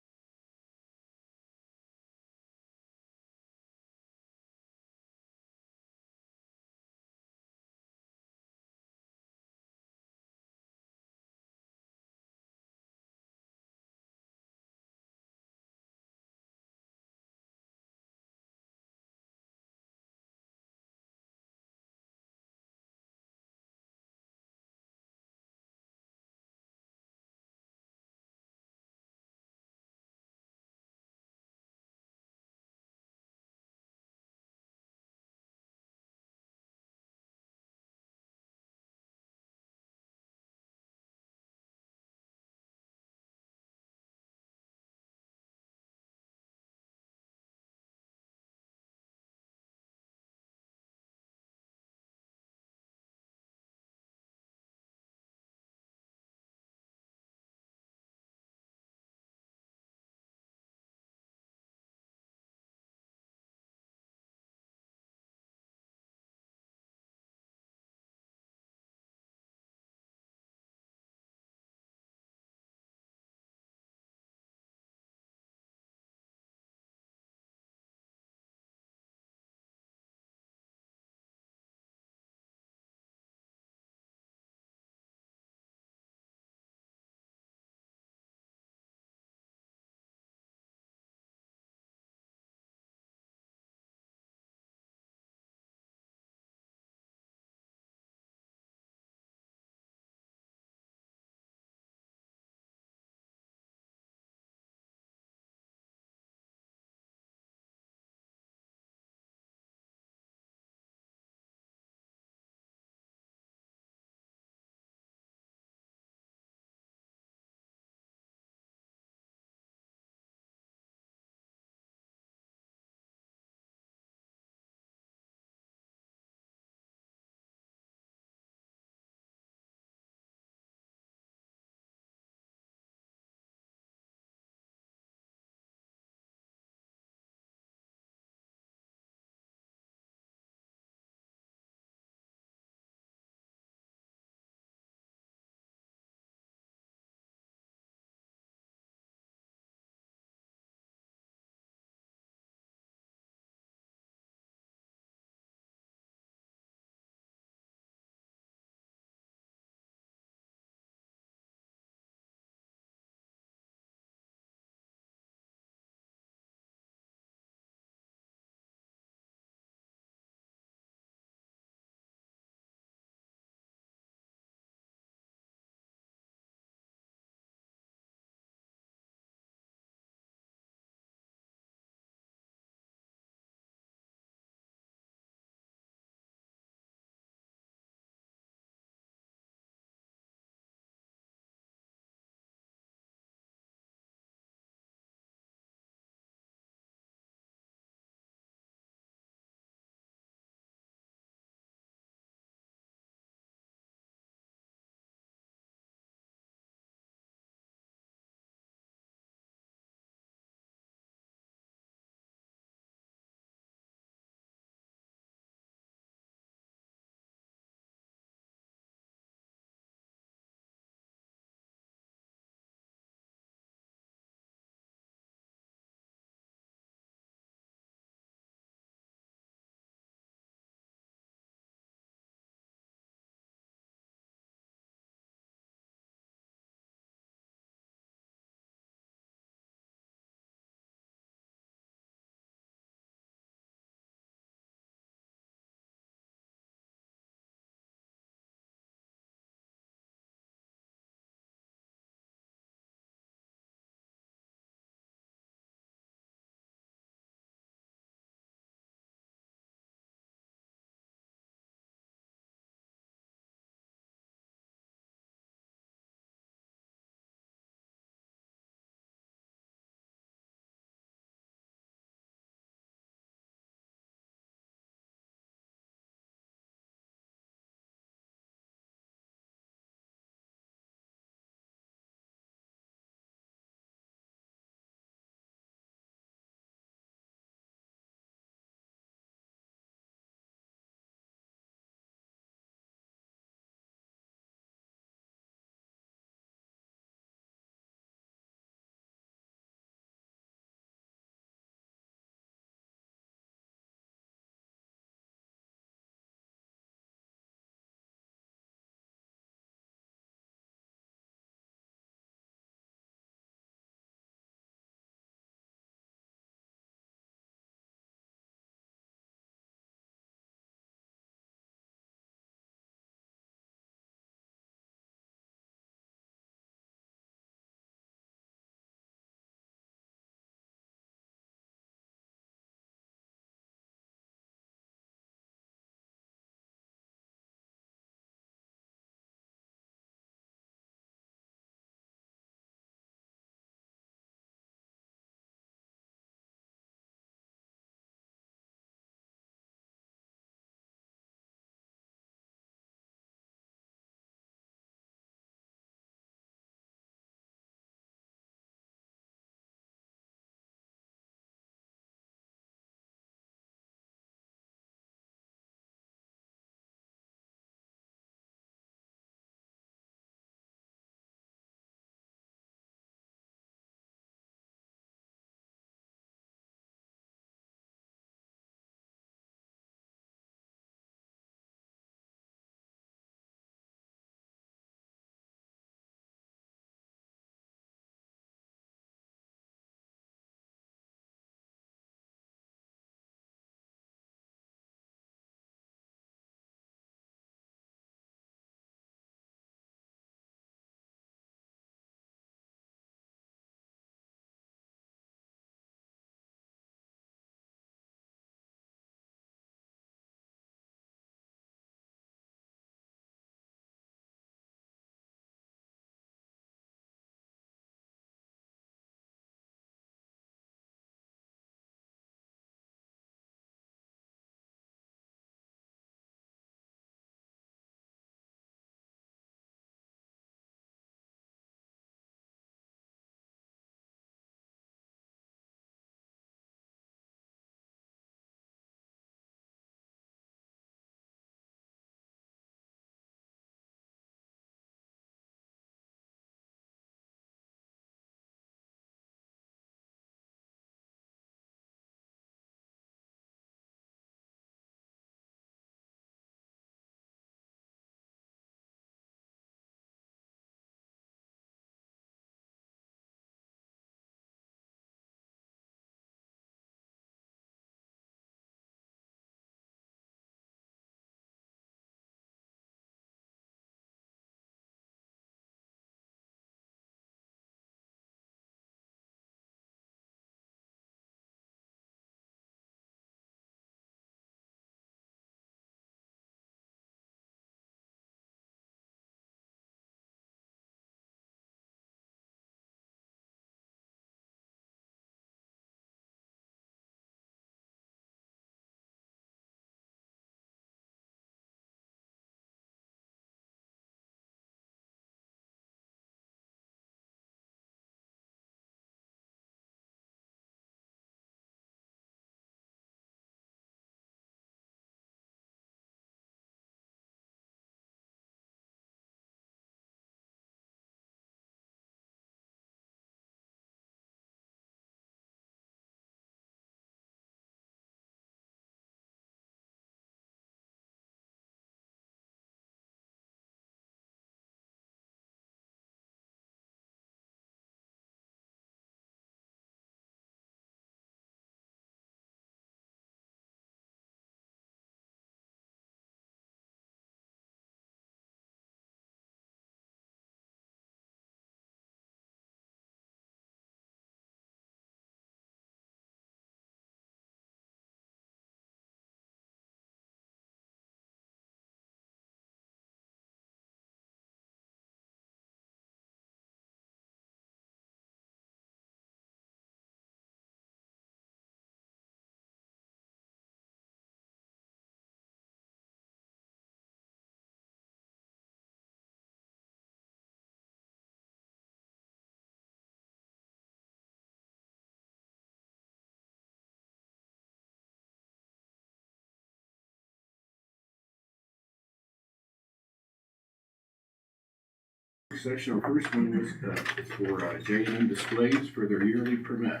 Speaker 1: session. Our first one was, it's for J&M Displays for their yearly permit.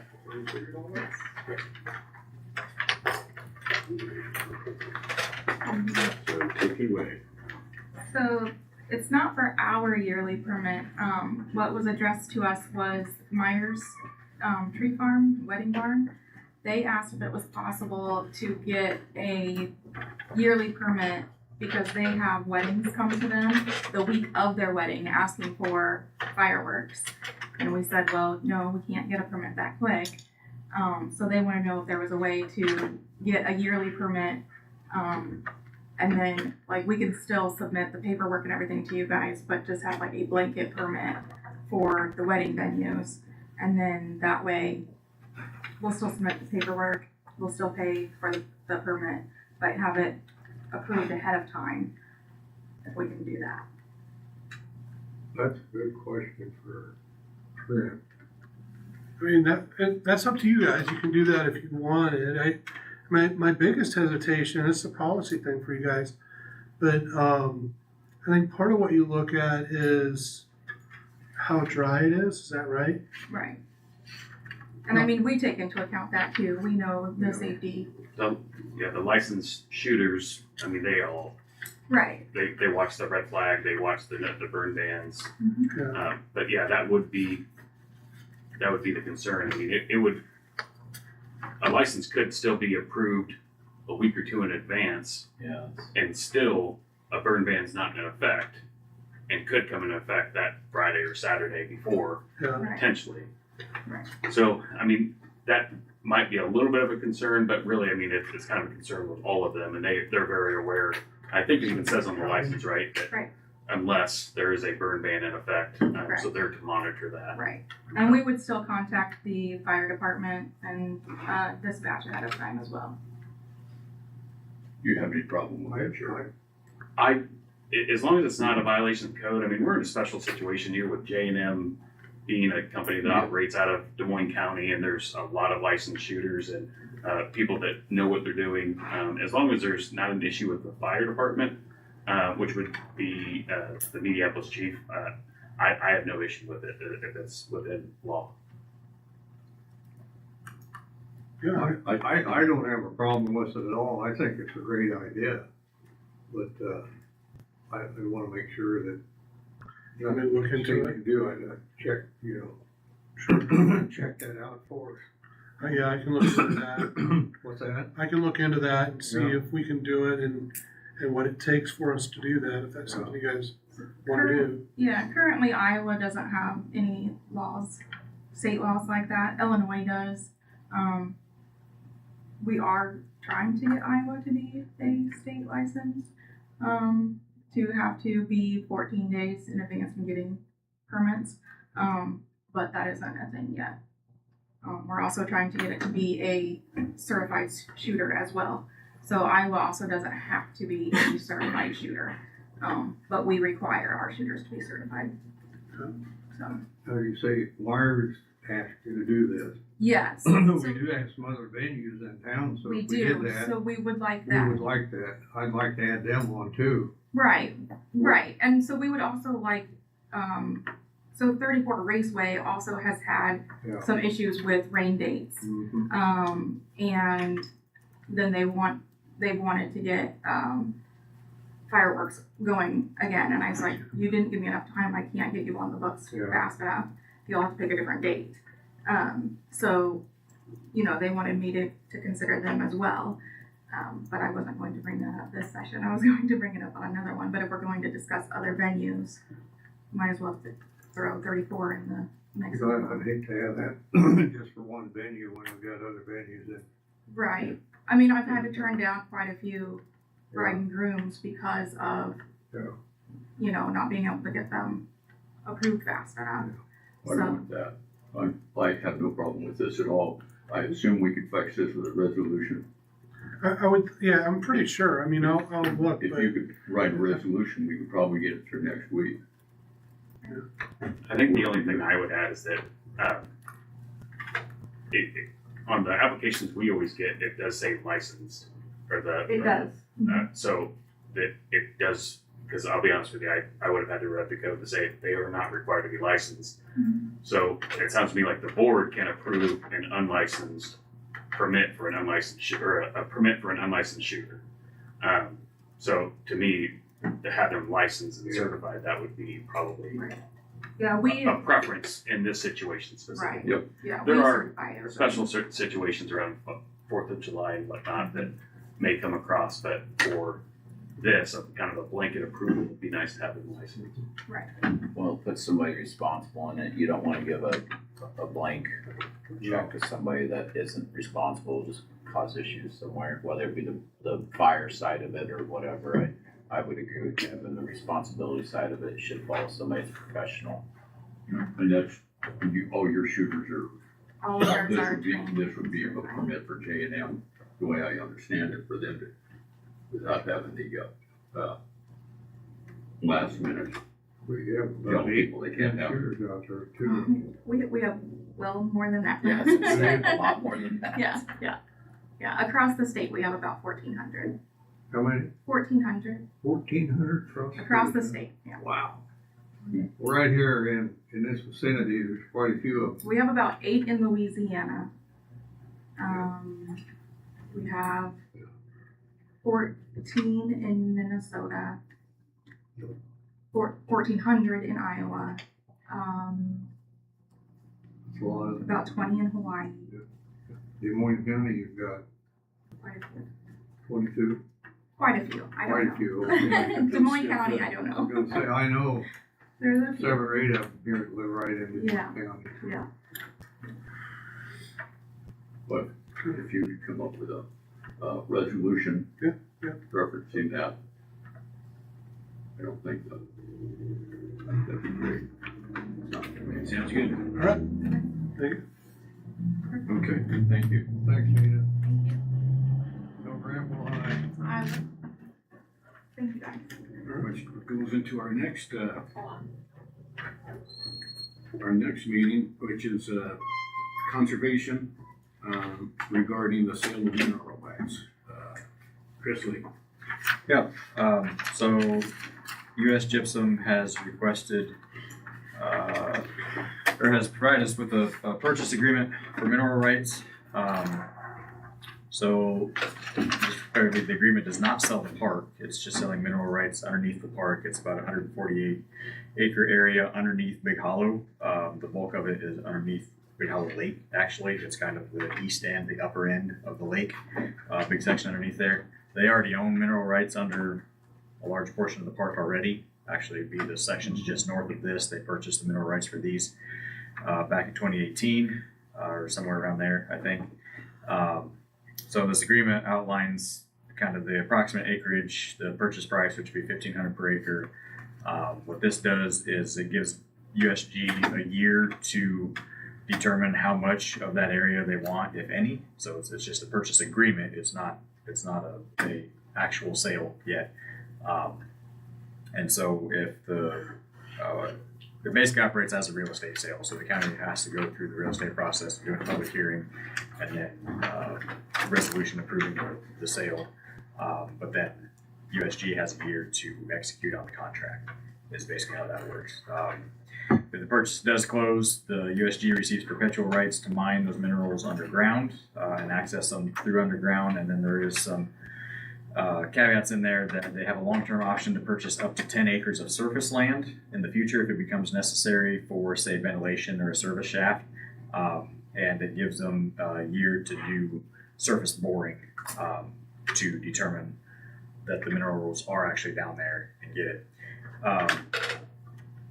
Speaker 1: So take it away.
Speaker 19: So it's not for our yearly permit. What was addressed to us was Myers Tree Farm Wedding Barn. They asked if it was possible to get a yearly permit because they have weddings come to them the week of their wedding asking for fireworks. And we said, well, no, we can't get a permit that quick. So they want to know if there was a way to get a yearly permit. And then, like, we can still submit the paperwork and everything to you guys, but just have like a blanket permit for the wedding venues. And then that way, we'll still submit the paperwork, we'll still pay for the permit, but have it approved ahead of time if we can do that.
Speaker 17: That's a good question for Trent.
Speaker 2: I mean, that's up to you guys. You can do that if you wanted. My biggest hesitation, it's a policy thing for you guys, but I think part of what you look at is how dry it is that right?
Speaker 19: Right. And I mean, we take into account that too. We know the safety.
Speaker 9: The licensed shooters, I mean, they all,
Speaker 19: Right.
Speaker 9: they watch the red flag, they watch the burn bans.
Speaker 2: Yeah.
Speaker 9: But yeah, that would be the concern. I mean, it would, a license could still be approved a week or two in advance.
Speaker 16: Yeah.
Speaker 9: And still a burn ban's not in effect and could come into effect that Friday or Saturday before,
Speaker 2: Yeah.
Speaker 9: potentially.
Speaker 19: Right.
Speaker 9: So, I mean, that might be a little bit of a concern, but really, I mean, it's kind of a concern with all of them, and they're very aware. I think it even says on the license, right, that
Speaker 19: Right.
Speaker 9: unless there is a burn ban in effect,
Speaker 19: Right.
Speaker 9: so they're to monitor that.
Speaker 19: Right. And we would still contact the fire department and dispatch ahead of time as well.
Speaker 10: Do you have any problem with that, Sheriff?
Speaker 9: As long as it's not a violation of code, I mean, we're in a special situation here with J&M being a company that operates out of Des Moines County, and there's a lot of licensed shooters and people that know what they're doing. As long as there's not an issue with the fire department, which would be the Minneapolis chief, I have no issue with it if it's within law.
Speaker 2: Yeah.
Speaker 17: I don't have a problem with it at all. I think it's a great idea. But, I wanna make sure that
Speaker 2: I mean, look into
Speaker 17: nothing
Speaker 2: it.
Speaker 17: we can do, I check, check that out for us.
Speaker 2: Yeah, I can look into that.
Speaker 17: What's that?
Speaker 2: I can look into that and see
Speaker 17: Yeah.
Speaker 2: if we can do it and what it takes for us to do that, if that's something you guys want to do.
Speaker 19: Yeah, currently Iowa doesn't have any laws, state laws like that. Illinois does. We are trying to get Iowa to be a state license, to have to be 14 days in advance from getting permits, but that isn't a thing yet. We're also trying to get it to be a certified shooter as well. So Iowa also doesn't have to be a certified shooter, but we require our shooters to be certified. So,
Speaker 17: How do you say, Myers asked you to do this?
Speaker 19: yes.
Speaker 17: We
Speaker 19: So
Speaker 17: do have some other venues in town, so
Speaker 19: we
Speaker 17: if we did
Speaker 19: do,
Speaker 17: that,
Speaker 19: so we would like
Speaker 17: we
Speaker 19: that.
Speaker 17: would like that. I'd like to add them on too.
Speaker 19: Right, right. And so we would also like, so 34 Raceway also has had
Speaker 17: Yeah.
Speaker 19: some issues with rain dates.
Speaker 17: Mhm.
Speaker 19: And then they wanted to get, fireworks going again. And I was like, you didn't give me enough time. I can't get you on the books
Speaker 17: Yeah.
Speaker 19: fast enough. You'll have to pick a different date. So, they wanted me to consider them as well. But I wasn't going to bring that up this session. I was going to bring it up on another one. But if we're going to discuss other venues, might as well throw 34 in the mix.
Speaker 17: Because I'd hate to have that just for one venue when we've got other venues that.
Speaker 19: Right. I mean, I've had to turn down quite a few bride and grooms because of,
Speaker 17: Yeah.
Speaker 19: not being able to get them approved fast enough.
Speaker 10: I don't want that. I have no problem with this at all. I assume we could fix this with a resolution.
Speaker 2: I would, yeah, I'm pretty sure. I mean, I'll look,
Speaker 10: If
Speaker 2: but
Speaker 10: you could write a resolution, we could probably get it through next week.
Speaker 9: I think the only thing I would add is that on the applications we always get, it does say licensed, or
Speaker 19: It does.
Speaker 9: so that it does because I'll be honest with you, I would have had to read the code to say they are not required to be licensed. So it sounds to me like the board can approve an unlicensed permit for an unlicensed shooter, or a permit for an unlicensed shooter. So to me, to have them licensed and certified, that would be probably
Speaker 19: Yeah, we,
Speaker 9: a preference in this situation specifically.
Speaker 19: right,
Speaker 10: Yep.
Speaker 19: yeah, we
Speaker 9: There are
Speaker 19: certify ours.
Speaker 9: special situations around 4th of July and whatnot that may come across, but for this, a kind of a blanket approval would be nice to have them licensed.
Speaker 19: Right.
Speaker 16: Well, put somebody responsible in it. You don't wanna give a blank check to somebody that isn't responsible, just cause issues somewhere, whether it be the fire side of it or whatever. I would agree with Kevin, the responsibility side of it should follow somebody that's professional.
Speaker 10: And that's, all your shooters are,
Speaker 19: All of ours
Speaker 10: this
Speaker 19: are
Speaker 10: would be,
Speaker 19: trained.
Speaker 10: this would be a permit for J&M, the way I understand it, for them to, without having the, last minute
Speaker 17: We have
Speaker 10: tell
Speaker 17: about 8
Speaker 10: people they can't have.
Speaker 17: shooters out there too.
Speaker 19: We have well more than that.
Speaker 16: Yeah, it's a lot more than that.
Speaker 19: Yeah, across the state, we have about 1,400.
Speaker 17: How many?
Speaker 19: 1,400
Speaker 17: 1,400
Speaker 19: across the state, yeah.
Speaker 17: Wow. Right here in this vicinity, there's quite a few of them.
Speaker 19: We have about 8 in Louisiana. We have 14 in Minnesota, 1,400 in Iowa,
Speaker 17: It's a lot of
Speaker 19: about 20 in Hawaii.
Speaker 17: In Moines County, you've got
Speaker 19: Quite a few.
Speaker 17: 22.
Speaker 19: Quite a few. I
Speaker 17: Quite a
Speaker 19: don't
Speaker 17: few.
Speaker 19: know.
Speaker 17: Okay.
Speaker 19: Des Moines County, I don't
Speaker 17: I was
Speaker 19: know.
Speaker 17: gonna say, I know
Speaker 19: There's a few.
Speaker 17: 7 or 8 of them here that live right in this
Speaker 19: Yeah.
Speaker 17: county.
Speaker 19: Yeah.
Speaker 10: But if you could come up with a, resolution.
Speaker 17: Yeah.
Speaker 10: Referencing that. I don't think so. That'd be great.
Speaker 1: Sounds good.
Speaker 2: All right. Thank you.
Speaker 1: Okay, thank you.
Speaker 17: Thanks, Nina.
Speaker 19: Thank you.
Speaker 17: Don't ramble on.
Speaker 19: Thank you guys.
Speaker 1: Which goes into our next meeting, which is, conservation, regarding the sale of mineral rights. Chris Lee.
Speaker 14: So US Gypsum has requested, or has provided us with a purchase agreement for mineral rights. So the agreement does not sell the park, it's just selling mineral rights underneath the park. It's about 148 acre area underneath Big Hollow. The bulk of it is underneath Big Hollow Lake, actually. It's kind of the east end, the upper end of the lake, big section underneath there. They already own mineral rights under a large portion of the park already. Actually, it'd be the sections just north of this. They purchased the mineral rights for these back in 2018 or somewhere around there, I think. So this agreement outlines kind of the approximate acreage, the purchase price, which would be $1,500 per acre. What this does is it gives USG a year to determine how much of that area they want, if any. So it's just a purchase agreement. It's not a actual sale yet. And so if it basically operates as a real estate sale. So the county has to go through the real estate process, do a public hearing, and then resolution approving the sale. But then USG has a year to execute on the contract, is basically how that works. If the purchase does close, the USG receives perpetual rights to mine those minerals underground and access them through underground. And then there is some caveats in there that they have a long-term option to purchase up to 10 acres of surface land in the future if it becomes necessary for, say, ventilation or a service shaft. And it gives them a year to do surface boring to determine that the minerals are actually down there and get it.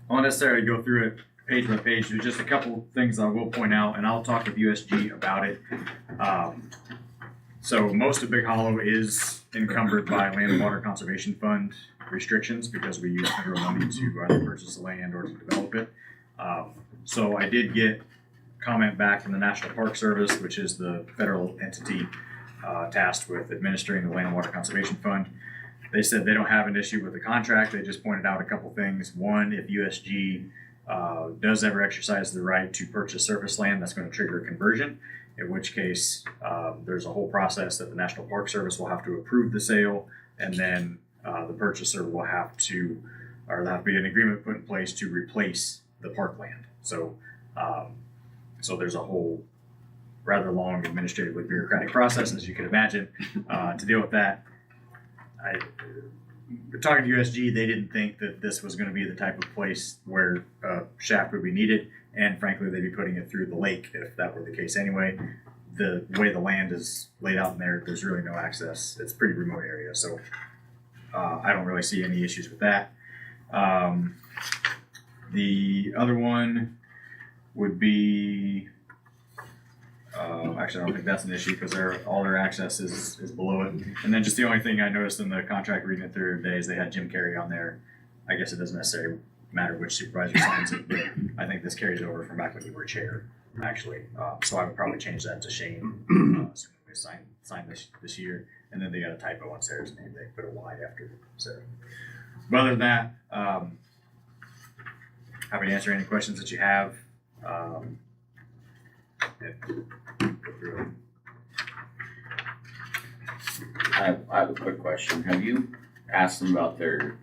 Speaker 14: I won't necessarily go through it page by page. There's just a couple things I will point out, and I'll talk with USG about it. So most of Big Hollow is encumbered by Land and Water Conservation Fund restrictions because we use federal money to either purchase the land or to develop it. So I did get comment back from the National Park Service, which is the federal entity tasked with administering the Land and Water Conservation Fund. They said they don't have an issue with the contract. They just pointed out a couple things. One, if USG does ever exercise the right to purchase surface land, that's going to trigger a conversion, in which case there's a whole process that the National Park Service will have to approve the sale, and then the purchaser will have to, or there'll have to be an agreement put in place to replace the parkland. So, so there's a whole rather long administratively bureaucratic process, as you can imagine, to deal with that. Talking to USG, they didn't think that this was going to be the type of place where shaft would be needed, and frankly, they'd be putting it through the lake if that were the case anyway. The way the land is laid out in there, there's really no access. It's a pretty remote area, so I don't really see any issues with that. The other one would be, actually I don't think that's an issue because all their access is below it. And then just the only thing I noticed in the contract reading it through today is they had Jim Carey on there. I guess it doesn't necessarily matter which supervisor signs it, but I think this carries over from back when you were chair, actually. So I would probably change that to Shane, assuming we sign this year. And then they got a typo on Sarah's name. They put a Y after Sarah. But other than that, happy to answer any questions that you have.
Speaker 16: I have a quick question. Have you asked them about their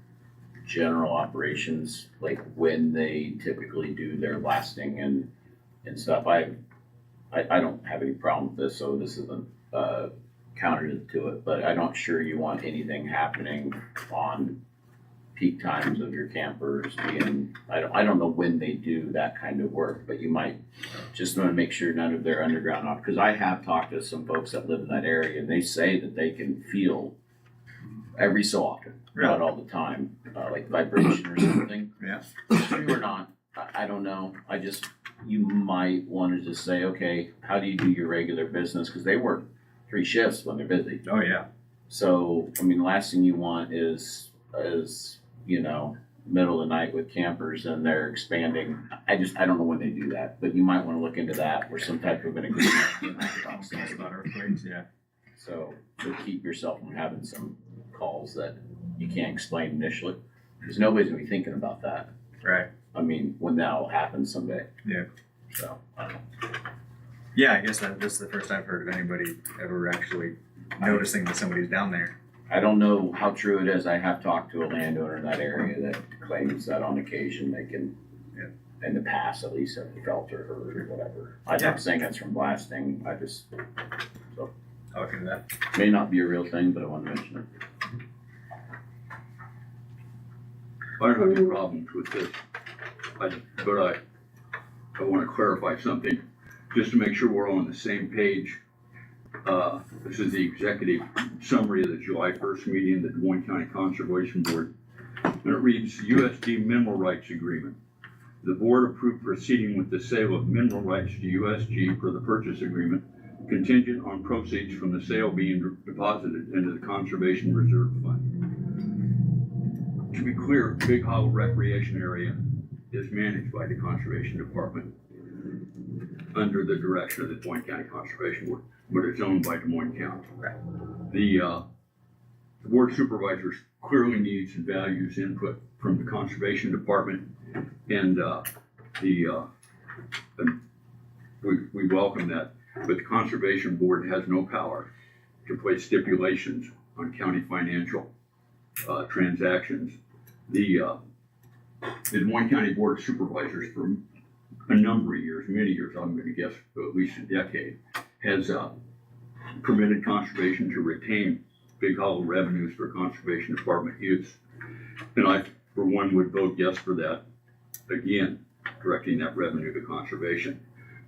Speaker 16: general operations, like when they typically do their blasting and stuff? I don't have any problem with this, so this isn't counter to it, but I'm not sure you want anything happening on peak times of your campers being, I don't know when they do that kind of work, but you might just want to make sure none of their underground off, because I have talked to some folks that live in that area and they say that they can feel every so often, not all the time, like vibration or something.
Speaker 14: Yeah.
Speaker 16: True or not, I don't know. You might want to just say, okay, how do you do your regular business? Because they work 3 shifts when they're busy.
Speaker 14: Oh yeah.
Speaker 16: So, I mean, the last thing you want is middle of the night with campers and they're expanding. I don't know when they do that, but you might want to look into that or some type of an agreement.
Speaker 14: About earthquakes, yeah.
Speaker 16: So keep yourself from having some calls that you can't explain initially, because nobody's gonna be thinking about that.
Speaker 14: Right.
Speaker 16: I mean, when that'll happen someday.
Speaker 14: Yeah.
Speaker 16: So, I don't know.
Speaker 14: Yeah, I guess this is the first I've heard of anybody ever actually noticing that somebody's down there.
Speaker 16: I don't know how true it is. I have talked to a landowner in that area that claims that on occasion they can, in the past at least, have felt or heard or whatever. I'm not saying that's from blasting.
Speaker 14: I'll look into that.
Speaker 16: May not be a real thing, but I want to mention it.
Speaker 10: I don't have any problems with this, but I want to clarify something, just to make sure we're all on the same page. This is the executive summary of the July 1st meeting of the Des Moines County Conservation Board. And it reads, USG Mineral Rights Agreement. The board approved proceeding with the sale of mineral rights to USG per the purchase agreement, contingent on proceeds from the sale being deposited into the Conservation Reserve Fund. To be clear, Big Hollow Recreation Area is managed by the Conservation Department under the direction of the Des Moines County Conservation Board, but it's owned by Des Moines County. The board of supervisors clearly needs and values input from the Conservation Department, and we welcome that. But the Conservation Board has no power to place stipulations on county financial transactions. The Des Moines County Board of Supervisors for a number of years, many years, I'm going to guess at least a decade, has permitted conservation to retain Big Hollow revenues for Conservation Department use. And I, for one, would vote yes for that, again, directing that revenue to conservation.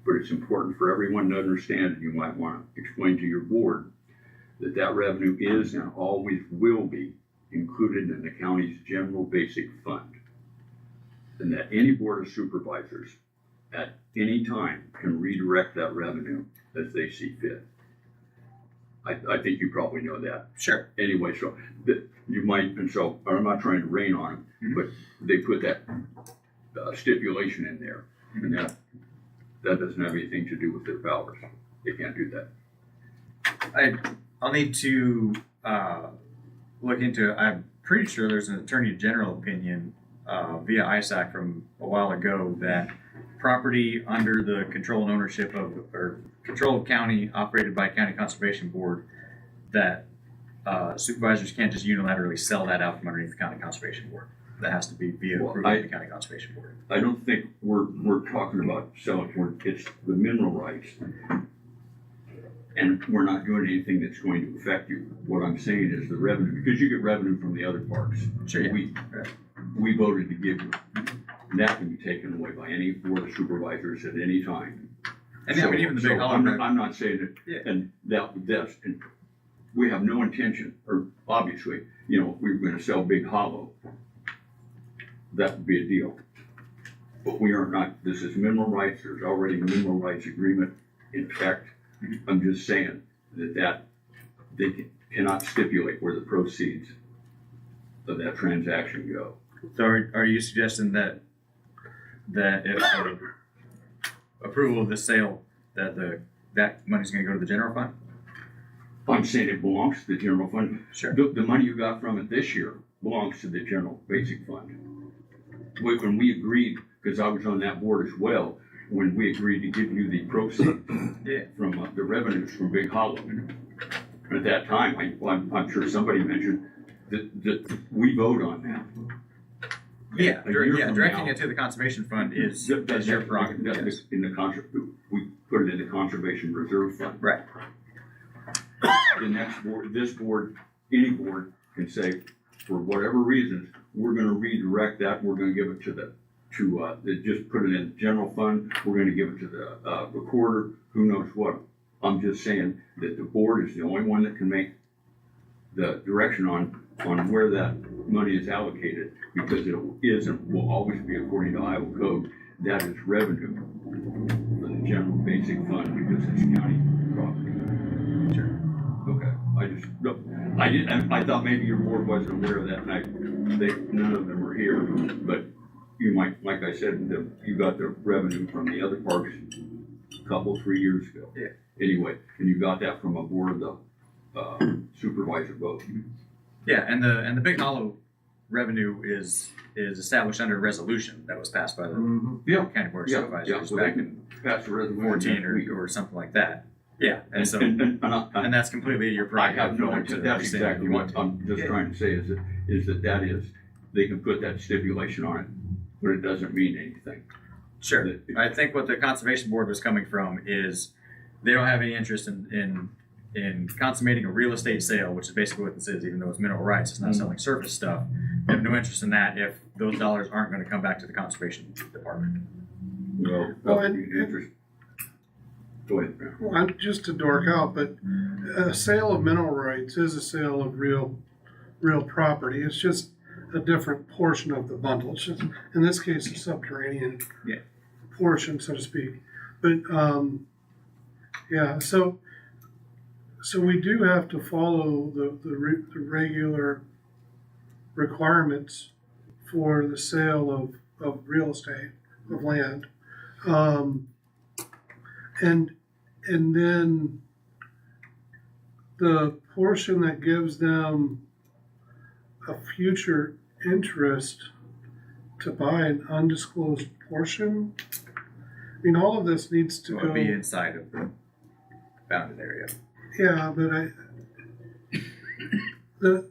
Speaker 10: But it's important for everyone to understand, and you might want to explain to your board, that that revenue is and always will be included in the county's general basic fund. And that any board of supervisors at any time can redirect that revenue as they see fit. I think you probably know that.
Speaker 14: Sure.
Speaker 10: Anyway, so you might, and so I'm not trying to rain on them, but they put that stipulation in there, and that doesn't have anything to do with their powers. They can't do that.
Speaker 14: I'll need to look into it. I'm pretty sure there's an Attorney General opinion via ISAC from a while ago that property under the control and ownership of, or control of county operated by County Conservation Board, that supervisors can't just unilaterally sell that out from underneath the county conservation board. That has to be via approval of the county conservation board.
Speaker 10: I don't think we're talking about selling, it's the mineral rights. And we're not doing anything that's going to affect you. What I'm saying is the revenue, because you get revenue from the other parks.
Speaker 14: Sure, yeah.
Speaker 10: We voted to give you, and that can be taken away by any board of supervisors at any time.
Speaker 14: And I mean, even the big hollow.
Speaker 10: I'm not saying that,
Speaker 14: Yeah.
Speaker 10: and that's, and we have no intention, or obviously, you know, if we were gonna sell Big Hollow, that would be a deal. But we are not, this is mineral rights, there's already a mineral rights agreement in effect. I'm just saying that they cannot stipulate where the proceeds of that transaction go.
Speaker 14: So are you suggesting that if approval of the sale, that money's gonna go to the general fund?
Speaker 10: I'm saying it belongs to the general fund.
Speaker 14: Sure.
Speaker 10: The money you got from it this year belongs to the general basic fund. When we agreed, because I was on that board as well, when we agreed to give you the proceeds from the revenues from Big Hollow. At that time, I'm sure somebody mentioned that we vote on that.
Speaker 14: Yeah,
Speaker 10: A year from
Speaker 14: directing
Speaker 10: now-
Speaker 14: it to the conservation fund is your prerogative. Yes.
Speaker 10: In the we put it in the conservation reserve fund.
Speaker 14: Right.
Speaker 10: The next board, this board, any board can say, for whatever reasons, we're gonna redirect that, we're gonna give it to just put it in the general fund, we're gonna give it to the recorder, who knows what. I'm just saying that the board is the only one that can make the direction on where that money is allocated, because it is and will always be, according to Iowa code, that is revenue for the general basic fund, because it's county property.
Speaker 14: Sure.
Speaker 10: Okay, I thought maybe your board wasn't aware of that, and none of them were here, but you might, like I said, you got the revenue from the other parks a couple, 3 years ago.
Speaker 14: Yeah.
Speaker 10: Anyway, and you got that from a board of the supervisor vote.
Speaker 14: Yeah, and the Big Hollow revenue is established under a resolution that was passed by the county board of supervisors
Speaker 10: so
Speaker 14: back
Speaker 10: they
Speaker 14: in
Speaker 10: passed a resolution
Speaker 14: 14 or something like that. Yeah, and so
Speaker 10: and
Speaker 14: that's completely your
Speaker 10: I
Speaker 14: prerogative.
Speaker 10: have no idea, that's exactly what I'm just trying to say, is that they can put that stipulation on it, but it doesn't mean anything.
Speaker 14: Sure. I think what the conservation board was coming from is they don't have any interest in consummating a real estate sale, which is basically what this is, even though it's mineral rights, it's not selling surface stuff. They have no interest in that if those dollars aren't going to come back to the conservation department.
Speaker 10: Well, interest. Go ahead, Brad.
Speaker 2: Well, I'm just to dork out, but a sale of mineral rights is a sale of real property. It's just a different portion of the bundle. It's just, in this case, a subterranean portion, so to speak. But so we do have to follow the regular requirements for the sale of real estate, of land. And then the portion that gives them a future interest to buy an undisclosed portion. I mean, all of this needs to go.
Speaker 14: Be inside of the bounded area.
Speaker 2: Yeah, but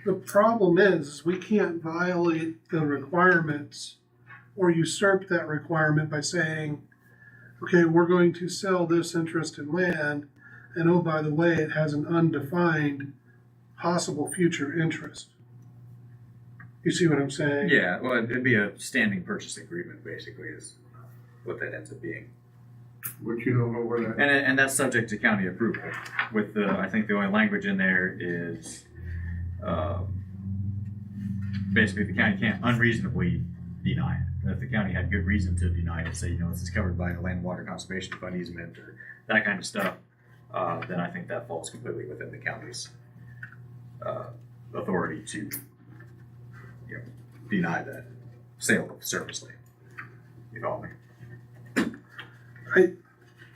Speaker 2: the problem is we can't violate the requirements or usurp that requirement by saying, okay, we're going to sell this interest in land, and oh, by the way, it has an undefined possible future interest. You see what I'm saying?
Speaker 14: Yeah, well, it'd be a standing purchase agreement, basically, is what that ends up being.
Speaker 17: But you don't know where that.
Speaker 14: And that's subject to county approval. With I think the only language in there is basically the county can't unreasonably deny it. If the county had good reason to deny it, say, this is covered by a land and water conservation fund easement or that kind of stuff, then I think that falls completely within the county's authority to deny that sale of surface land. You follow me?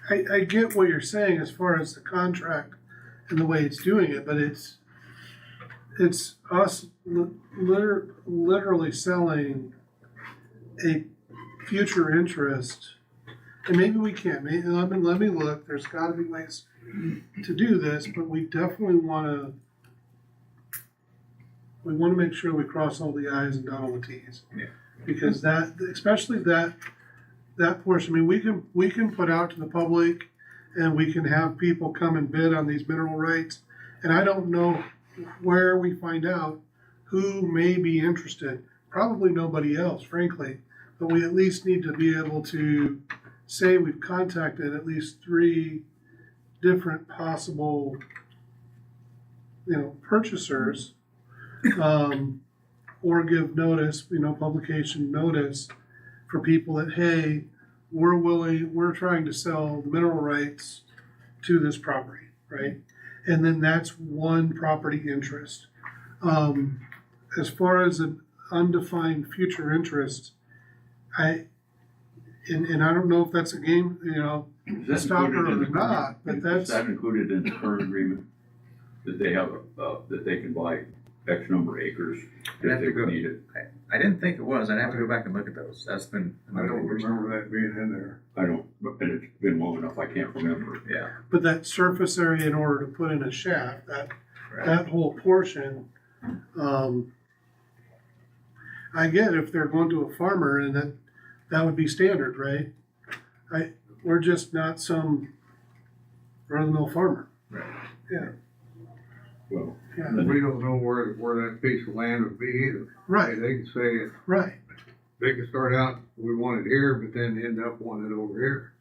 Speaker 2: I get what you're saying as far as the contract and the way it's doing it, but it's us literally selling a future interest, and maybe we can't. Let me look. There's got to be ways to do this, but we definitely want to we wanna make sure we cross all the i's and dot all the t's.
Speaker 14: Yeah.
Speaker 2: Because that, especially that portion, I mean, we can put out to the public and we can have people come and bid on these mineral rights. And I don't know where we find out who may be interested. Probably nobody else, frankly, but we at least need to be able to say we've contacted at least 3 different possible, purchasers, or give notice, publication notice for people that, hey, we're trying to sell the mineral rights to this property, right? And then that's one property interest. As far as an undefined future interest, I don't know if that's a game,
Speaker 10: Is that
Speaker 2: stopper
Speaker 10: included in
Speaker 2: or
Speaker 10: the
Speaker 2: not, but
Speaker 10: Is
Speaker 2: that's,
Speaker 10: that included in the current agreement? That they have, that they can buy X number of acres
Speaker 14: I'd have
Speaker 10: if
Speaker 14: to
Speaker 10: they
Speaker 14: go-
Speaker 10: need it?
Speaker 14: I didn't think it was. I'd have to go back and look at those. That's been.
Speaker 17: I don't remember that being in there.
Speaker 10: I don't, and it's been long enough, I can't remember.
Speaker 14: Yeah.
Speaker 2: but that surface area in order to put in a shaft, that whole portion, I get if they're going to a farmer and that would be standard, right? We're just not some run-of-the-mill farmer.
Speaker 14: Right.
Speaker 2: Yeah.
Speaker 10: Well,
Speaker 2: Yeah.
Speaker 17: We don't know where that piece of land would be either.
Speaker 2: Right.
Speaker 17: They can say,
Speaker 2: Right.
Speaker 17: they can start out, we want it here, but then end up wanting it over here.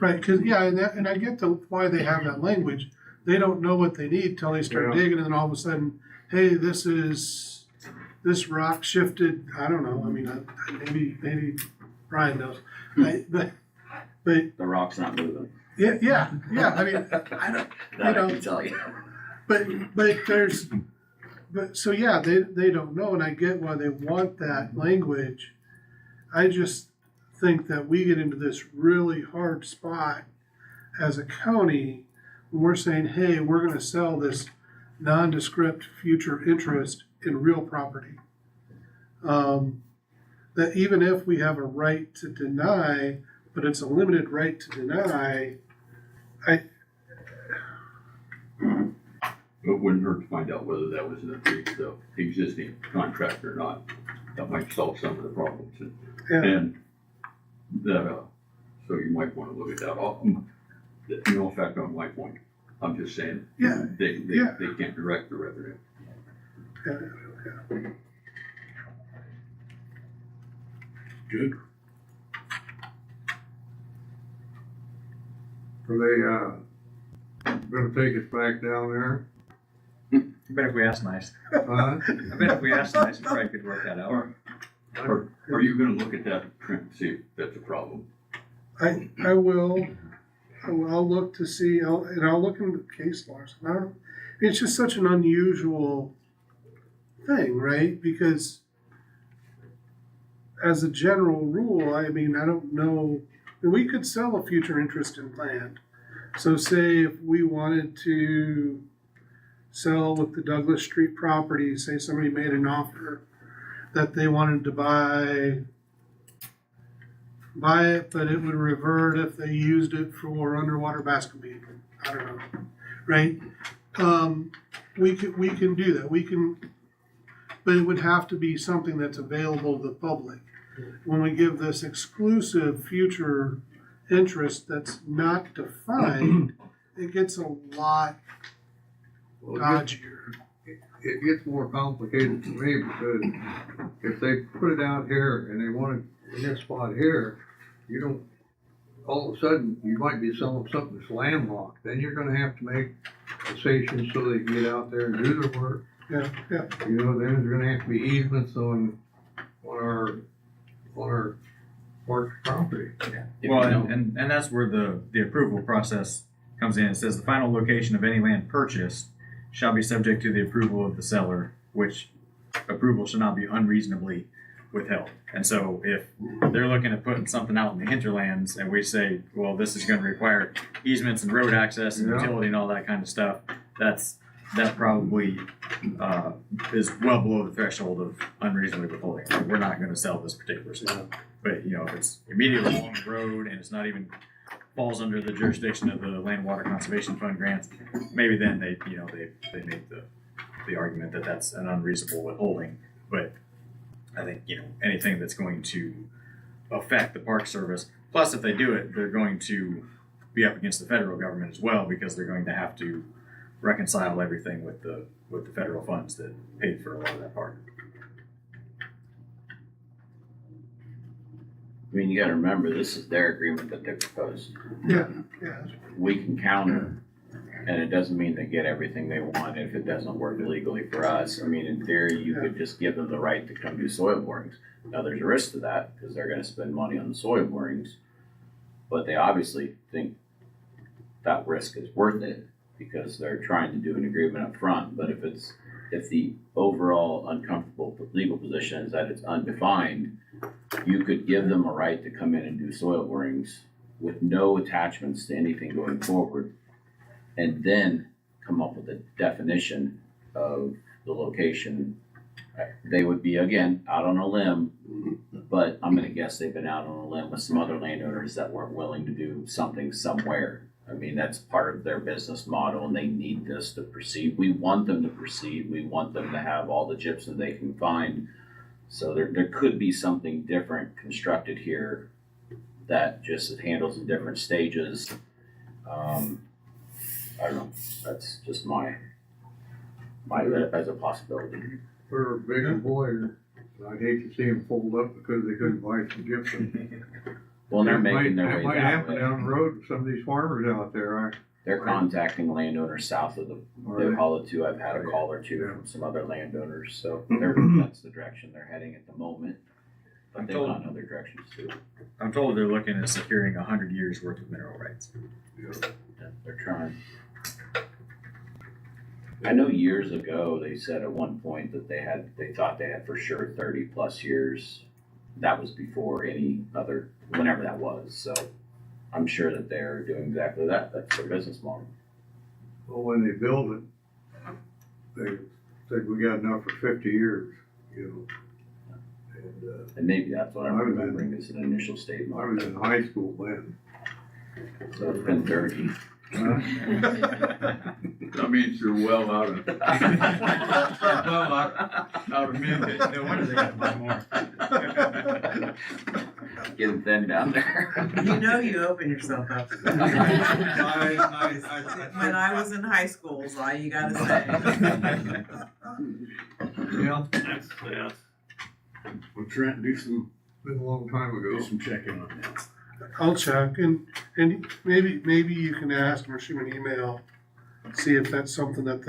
Speaker 2: Right, because, and I get why they have that language. They don't know what they need till they start
Speaker 17: Yeah.
Speaker 2: digging, and then all of a sudden, hey, this rock shifted, I don't know, I mean, maybe Brian knows. But
Speaker 16: The rock's not moving.
Speaker 2: yeah, I mean, I don't,
Speaker 16: That I can tell you.
Speaker 2: but so yeah, they don't know, and I get why they want that language. I just think that we get into this really hard spot as a county when we're saying, hey, we're gonna sell this nondescript future interest in real property. That even if we have a right to deny, but it's a limited right to deny,
Speaker 10: it wouldn't hurt to find out whether that was the existing contract or not. That might solve some of the problems. And so you might want to look at that. No effect on my point. I'm just saying, they can't direct the revenue.
Speaker 17: Good. Are they, gonna take us back down there?
Speaker 14: I bet if we ask nice.
Speaker 17: Huh?
Speaker 14: I bet if we ask nice, we probably could work that out.
Speaker 10: Or are you gonna look at that print and see if that's a problem?
Speaker 2: I will. I'll look to see, I'll look into the case laws. I don't. It's just such an unusual thing, right? Because as a general rule, I mean, I don't know. We could sell a future interest in land. So, say if we wanted to sell with the Douglas Street property, say somebody made an offer that they wanted to buy it, but it would revert if they used it for underwater basket weaving. I don't know, right? We can do that. We can, but it would have to be something that's available to the public. When we give this exclusive future interest that's not defined, it gets a lot dodgier.
Speaker 17: It gets more complicated for me because if they put it out here and they want it in this spot here, you don't, all of a sudden, you might be selling something that's landlocked. Then you're gonna have to make concessions so they can get out there and do the work.
Speaker 2: Yeah.
Speaker 17: You know, then there's gonna have to be easements on our park property.
Speaker 14: Well, and that's where the approval process comes in. It says the final location of any land purchased shall be subject to the approval of the seller, which approval shall not be unreasonably withheld. And so if they're looking at putting something out in the hinterlands and we say, well, this is going to require easements and road access and utility and all that kind of stuff, that probably is well below the threshold of unreasonably withholding. Like, we're not going to sell this particular stuff. But if it's immediately along the road and it's not even falls under the jurisdiction of the Land Water Conservation Fund grants, maybe then they make the the argument that that's an unreasonable withholding, but I think, anything that's going to affect the Park Service, plus if they do it, they're going to be up against the federal government as well, because they're going to have to reconcile everything with the federal funds that paid for a lot of that park.
Speaker 16: I mean, you gotta remember, this is their agreement that they proposed.
Speaker 2: Yeah.
Speaker 16: We can counter, and it doesn't mean they get everything they want if it doesn't work legally for us. I mean, in theory, you could just give them the right to come do soil borings. Now, there's a risk to that, because they're gonna spend money on the soil borings, but they obviously think that risk is worth it, because they're trying to do an agreement up front. But if the overall uncomfortable legal position is that it's undefined, you could give them a right to come in and do soil borings with no attachments to anything going forward, and then come up with a definition of the location. They would be, again, out on a limb, but I'm gonna guess they've been out on a limb with some other landowners that weren't willing to do something somewhere. I mean, that's part of their business model, and they need this to proceed. We want them to proceed. We want them to have all the gypsum they can find. So there could be something different constructed here that just handles in different stages. I don't know. That's just my as a possibility.
Speaker 17: For a big employer, I'd hate to see them fold up because they couldn't buy some gypsum.
Speaker 16: Well, they're making their way
Speaker 17: That might
Speaker 16: that
Speaker 17: happen
Speaker 16: way.
Speaker 17: down the road with some of these farmers out there.
Speaker 16: They're contacting landowners south of the Apollo 2. I've had a call or two from some other landowners, so that's the direction they're heading at the moment. But they've gone other directions too.
Speaker 14: I'm told they're looking at securing 100 years worth of mineral rights.
Speaker 16: Yeah, they're trying. I know years ago they said at one point that they thought they had for sure 30 plus years. That was before any other, whenever that was. So I'm sure that they're doing exactly that. That's their business model.
Speaker 17: Well, when they built it, they said we got enough for 50 years,
Speaker 16: And maybe that's what I'm remembering as an initial statement.
Speaker 17: I was in high school then.
Speaker 16: So it's been 30.
Speaker 10: That means you're well out of minute.
Speaker 14: No wonder they got to buy more.
Speaker 16: Getting thin down there.
Speaker 5: You open yourself up. When I was in high school is all you gotta say.
Speaker 17: Yeah.
Speaker 1: That's, we're trying to do some,
Speaker 17: Been a long time ago.
Speaker 1: do some checking on that.
Speaker 2: I'll check, and maybe you can ask them or shoot an email, see if that's something that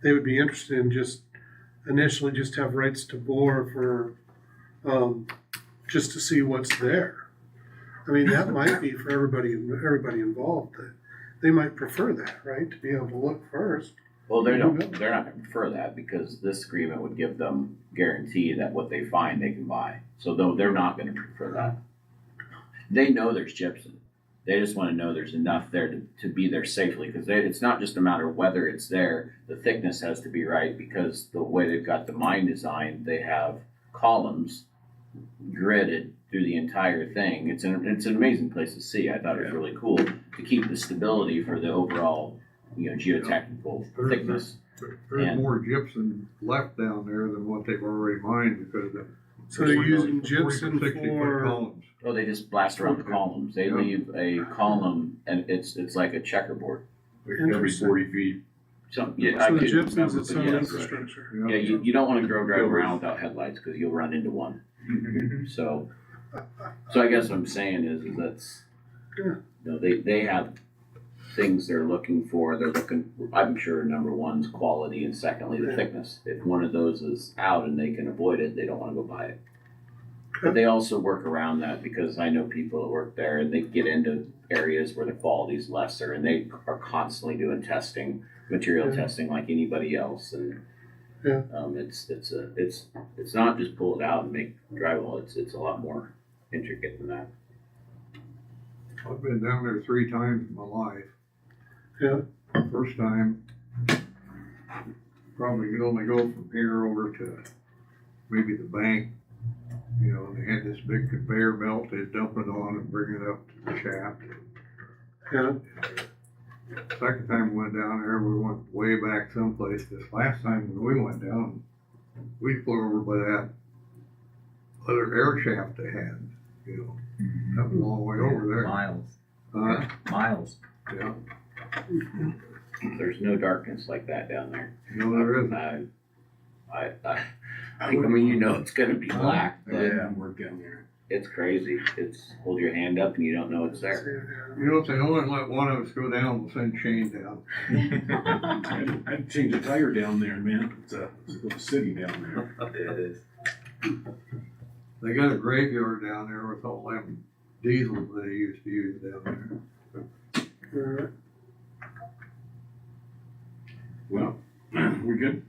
Speaker 2: they would be interested in. Just initially, just have rights to bore for, just to see what's there. I mean, that might be for everybody involved. They might prefer that, right? To be able to look first.
Speaker 16: Well, they're not going to prefer that, because this agreement would give them guarantee that what they find they can buy. So they're not going to prefer that. They know there's gypsum. They just want to know there's enough there to be there safely, because it's not just a matter of whether it's there. The thickness has to be right, because the way they've got the mine designed, they have columns gridded through the entire thing. It's an amazing place to see. I thought it was really cool to keep the stability for the overall, geotechnical thickness.
Speaker 17: There's more gypsum left down there than what they've already mined because of
Speaker 2: So they're using
Speaker 17: 40
Speaker 2: gypsum
Speaker 17: 60 foot
Speaker 2: for.
Speaker 17: columns.
Speaker 16: Oh, they just blast around the columns. They leave a column, and it's like a checkerboard.
Speaker 10: Every 40 feet.
Speaker 16: So
Speaker 2: So the gypsum's its own infrastructure.
Speaker 16: Yeah, you don't want to drive around without headlights, because you'll run into one. So I guess what I'm saying is that's, they have things they're looking for. I'm sure number one's quality, and secondly, the thickness. If one of those is out and they can avoid it, they don't want to go buy it. But they also work around that, because I know people that work there, and they get into areas where the quality's lesser, and they are constantly doing testing, material testing like anybody else. And it's not just pull it out and make drywall. It's a lot more intricate than that.
Speaker 17: I've been down there 3 times in my life.
Speaker 2: Yeah.
Speaker 17: First time, probably could only go from here over to maybe the bank. They had this big conveyor belt they'd dump it on and bring it up to the shaft.
Speaker 2: Yeah.
Speaker 17: Second time we went down there, we went way back someplace. This last time when we went down, we flew over by that other air shaft they had, you know. That was a long way over there.
Speaker 14: Miles.
Speaker 17: Miles. Yeah.
Speaker 16: There's no darkness like that down there.
Speaker 17: No, there isn't.
Speaker 16: I mean, you know, it's gonna be black,
Speaker 1: I
Speaker 16: but
Speaker 1: didn't work down there.
Speaker 16: it's crazy. It's hold your hand up and you don't know it's there.
Speaker 17: You know, if they only let one of us go down, we'll send Shane down.
Speaker 1: I'd change a tire down there, man. It's a little city down there.
Speaker 16: It is.
Speaker 17: They got a graveyard down there with all them diesels they used to use down there.
Speaker 1: Well, we're good.